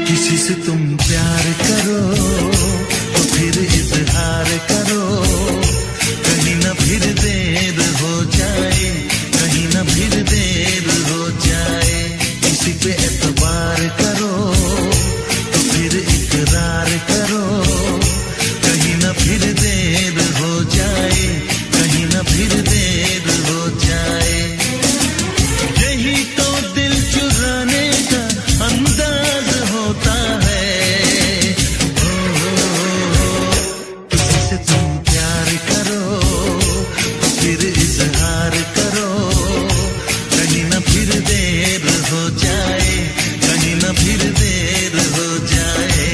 किसी से तुम प्यार करो तो फिर इजहार करो, कहीं ना फिर देर हो जाए, कहीं ना फिर देर हो जाए। किसी पे एतबार करो तो फिर इकरार करो, कहीं ना फिर देर हो जाए, कहीं ना फिर देर हो जाए। यही तो दिल चुराने का अंदाज होता है। किसी से तुम प्यार करो तो फिर इजहार करो, कहीं ना फिर देर हो जाए, कहीं ना फिर देर हो जाए।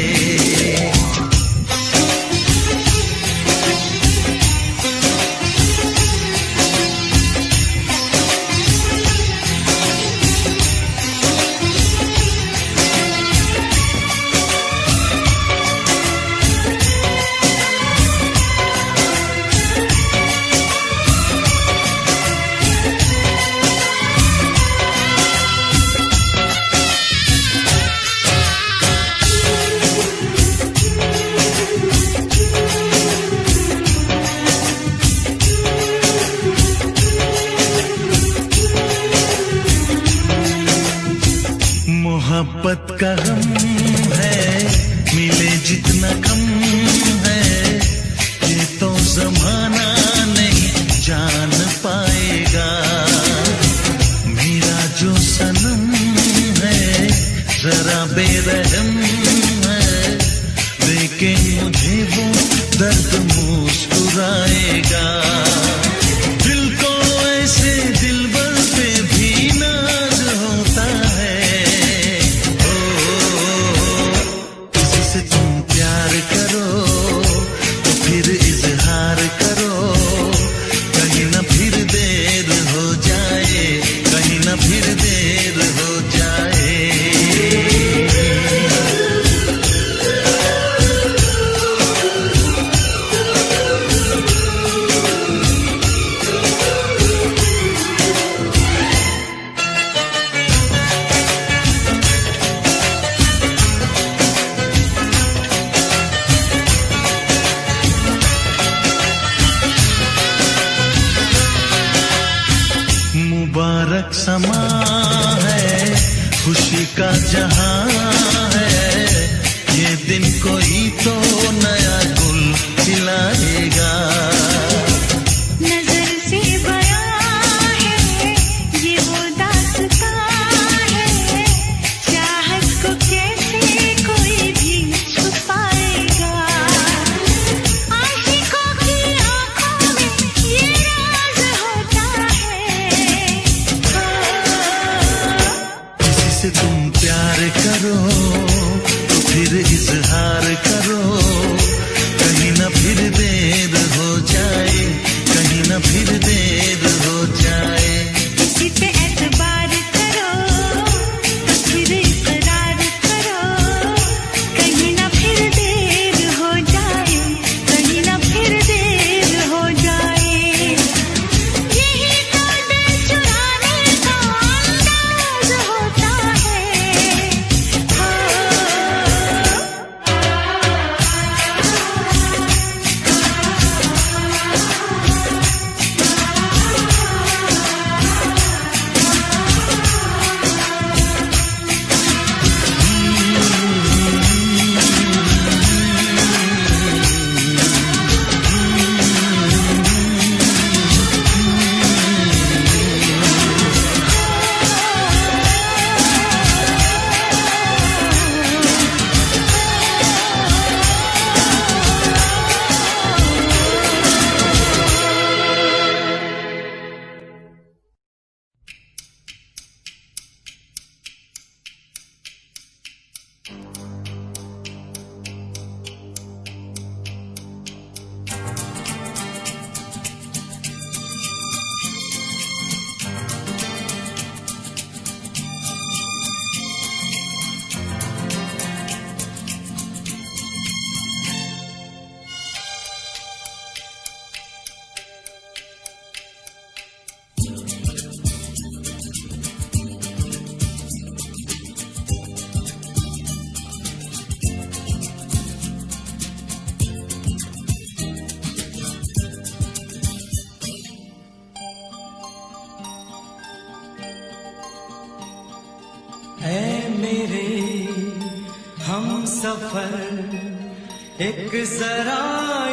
दर्द मुस्कुराएगा। दिल को ऐसे दिलबर पे भी नाज होता है। ओ, किसी से तुम प्यार करो तो फिर इजहार करो, कहीं ना फिर देर हो जाए, कहीं ना फिर देर हो जाए। मुबारक समा है, खुशी का जहां है, ये दिन कोई तो नया गुल खिलाएगा। नजर से बयां है ये वो दास्तां है, चाहत को कैसे कोई भी छुपाएगा। आशिकों की आंखों में ये राज होता है। किसी से तुम प्यार करो तो फिर इजहार करो, कहीं ना फिर देर हो जाए, कहीं ना फिर देर हो जाए। किसी पे एतबार करो तो फिर इकरार करो, कहीं ना फिर देर हो जाए, कहीं ना फिर देर हो जाए। यही तो दिल चुराने का अंदाज होता है। ऐ मेरे हम सफर एक जरा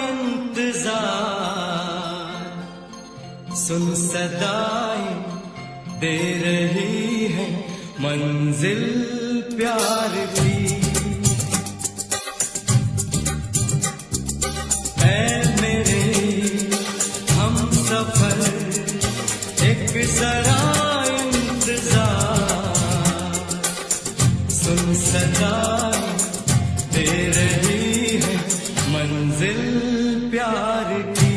इंतजार, सुन सदाएं दे रही है मंजिल प्यार की। ऐ मेरे हम सफर एक जरा सुन सदाएं दे रही है मंजिल प्यार की।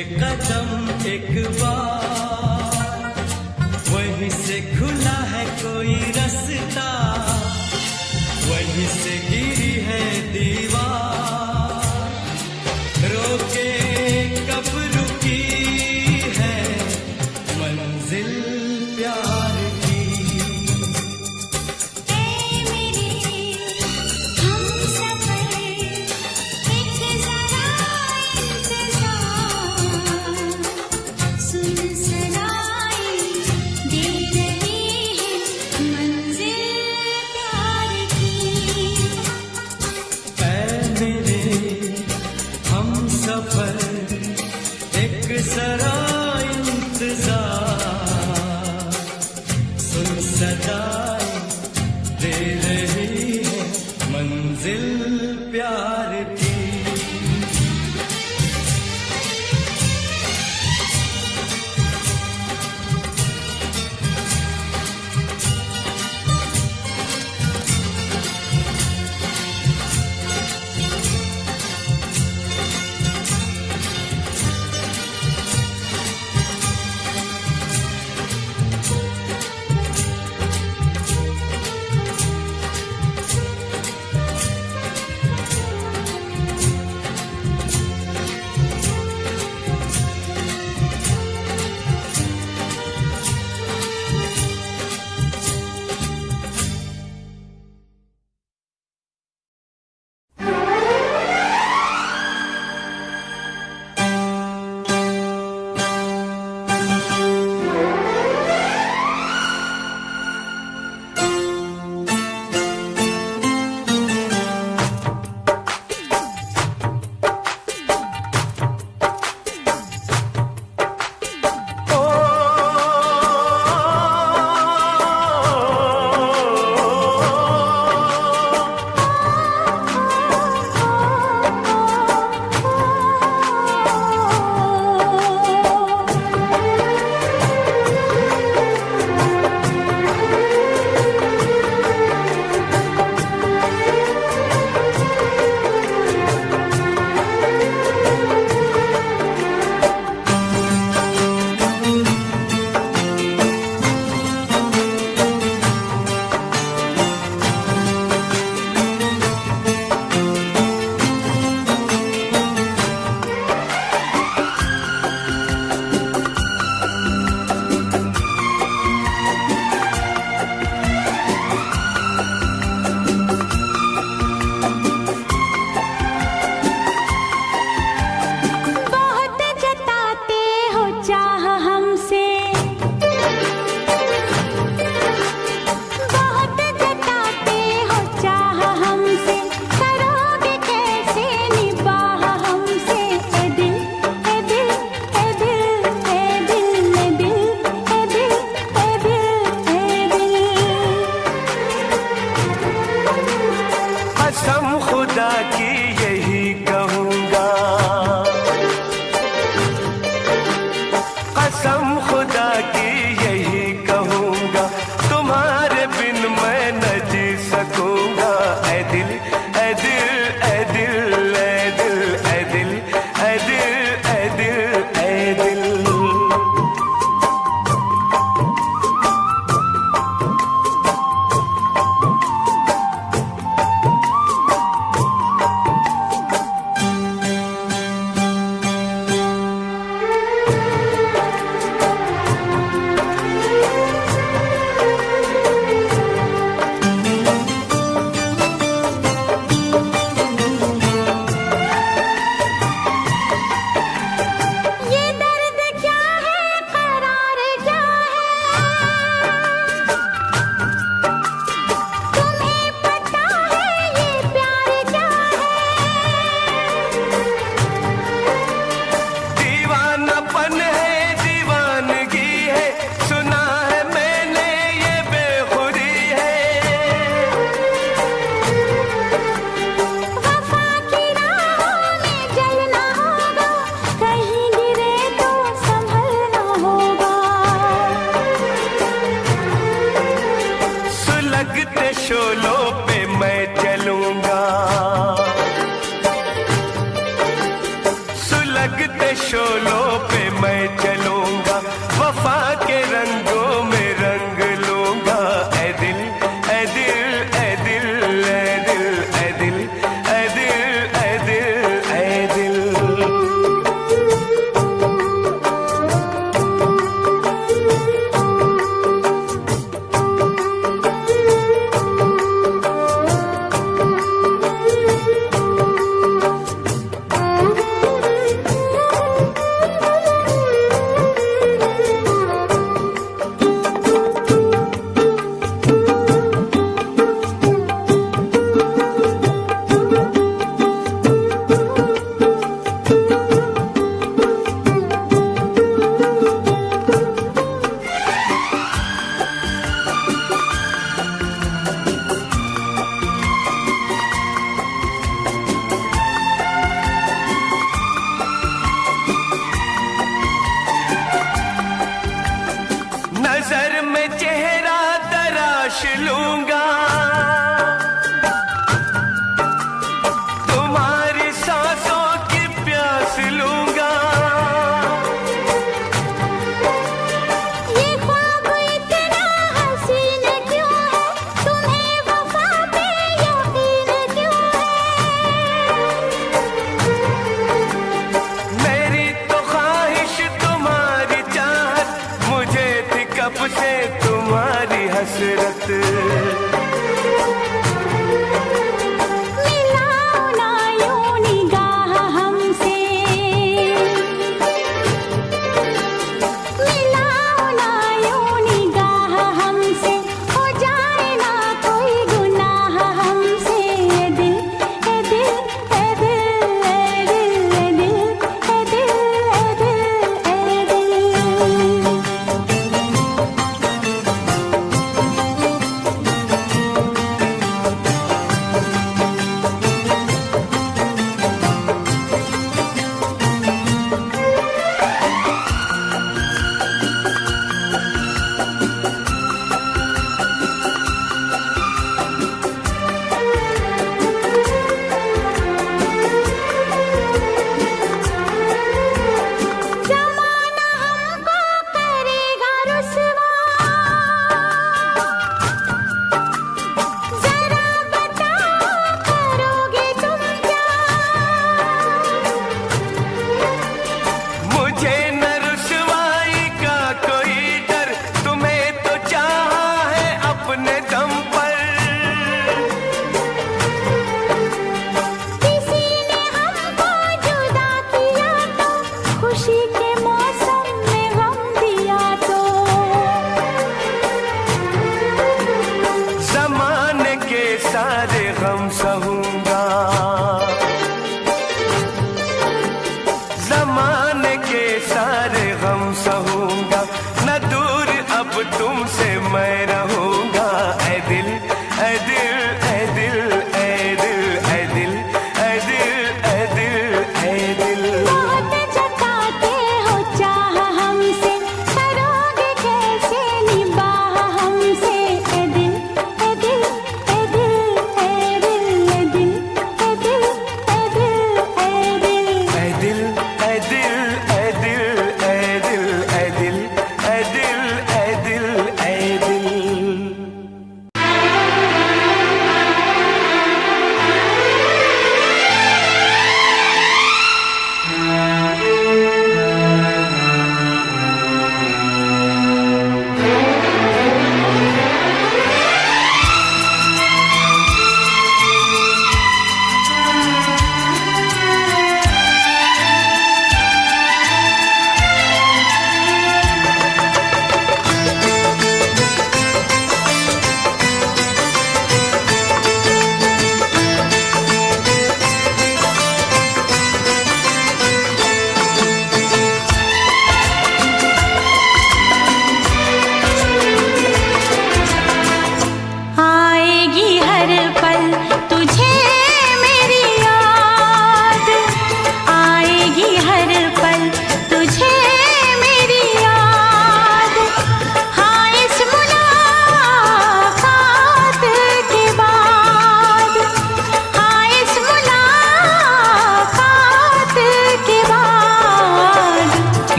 ये कदम एक बार, वहीं से खुला है कोई रास्ता, वहीं से गिरी है दीवार, रोके कब रुकी है मंजिल प्यार की। ऐ मेरे हमसफर, एक जरा इंतजार, सुन सदाएं दे रही है मंजिल प्यार की। ऐ मेरे हमसफर, एक जरा इंतजार, सुन सदाएं दे रही है मंजिल प्यार की। बहुत जताते हो चाह हमसे, बहुत जताते हो चाह हमसे, करोगे कैसे निबाह हमसे। ए दिल ए दिल ए दिल ए दिल ए दिल ए दिल ए दिल ए दिल। कसम खुदा की यही कहूँगा, कसम खुदा की यही कहूँगा, तुम्हारे बिन मैं न जी सकूँगा। ऐ दिल ऐ दिल ऐ दिल ऐ दिल ऐ दिल ऐ दिल ऐ दिल ऐ दिल।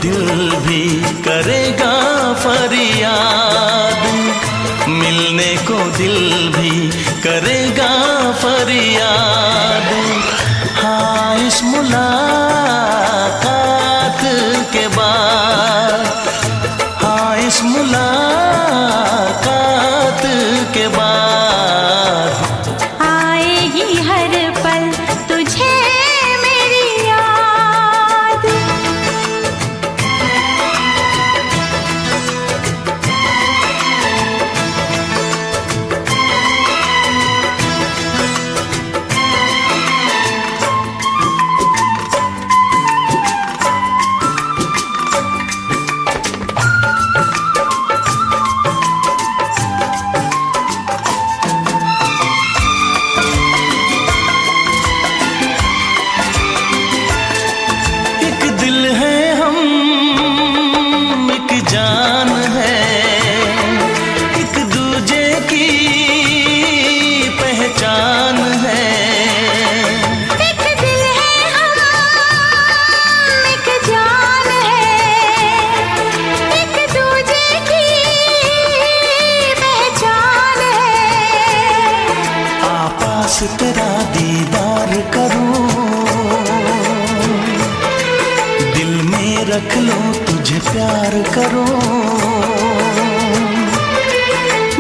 दिल भी करेगा फरियाद, मिलने को दिल भी करेगा फरियाद। हाँ, इस मुलाकात के बाद, हाँ इस मुलाकात के बाद आएगी हर पल तुझे मेरी याद। एक दिल है हम, एक जान है, एक दूजे की पहचान है। एक दिल है हम, एक जान है, एक दूजे की पहचान है। आपास तेरा दीदार करूं, दिल में रख लो तुझे प्यार करूं।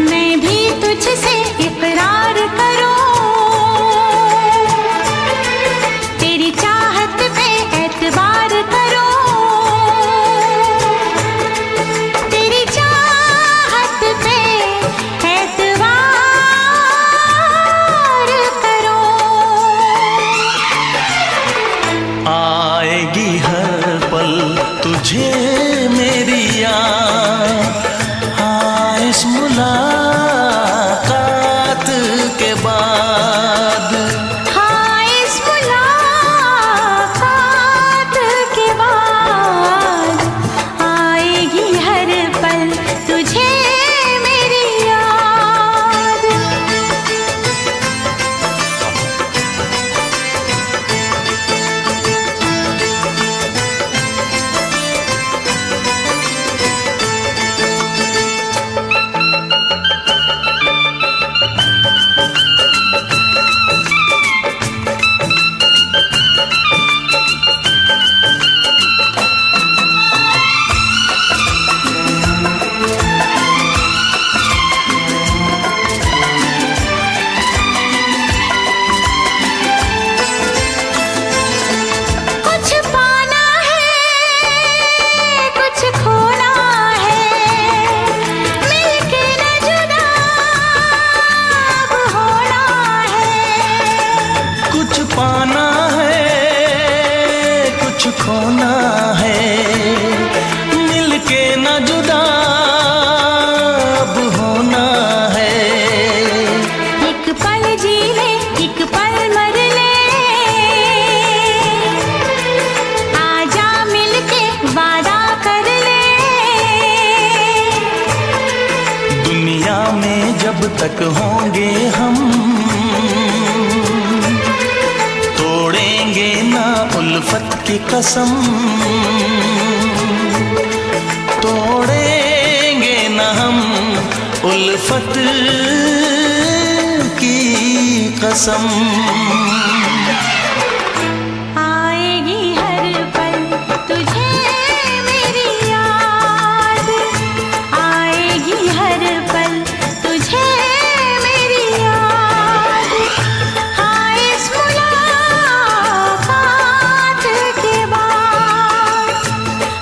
मैं भी तुझसे इकरार करूं, तेरी चाहत पे एतबार करूं, तेरी चाहत पे एतबार करूं। आएगी हर पल तुझे मेरी याद, हाँ इस मुलाकात के बाद। हाँ, इस मुलाकात के बाद आएगी हर पल तुझे मेरी याद। कुछ पाना है, कुछ खोना है, मिलके न जुदा अब होना है। कुछ पाना है, कुछ खोना है, मिलके न जुदा अब होना है। एक पल जी ले, एक पल मर ले, आजा मिलके वादा कर ले। दुनिया में जब तक होंगे हम, तोड़ेंगे ना उल्फत की कसम, तोड़ेंगे ना हम उल्फत की कसम। आएगी हर पल तुझे मेरी याद, आएगी हर पल तुझे मेरी याद। हाँ, इस मुलाकात के बाद,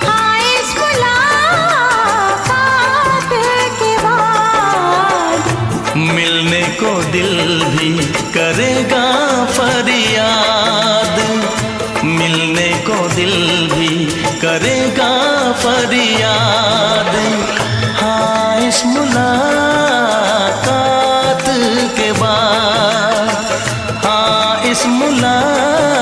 हाँ इस मुलाकात के बाद मिलने को दिल भी करेगा फरियाद, मिलने को दिल भी करेगा फरियाद। हाँ इस मुलाकात के बाद, हाँ इस मुलाकात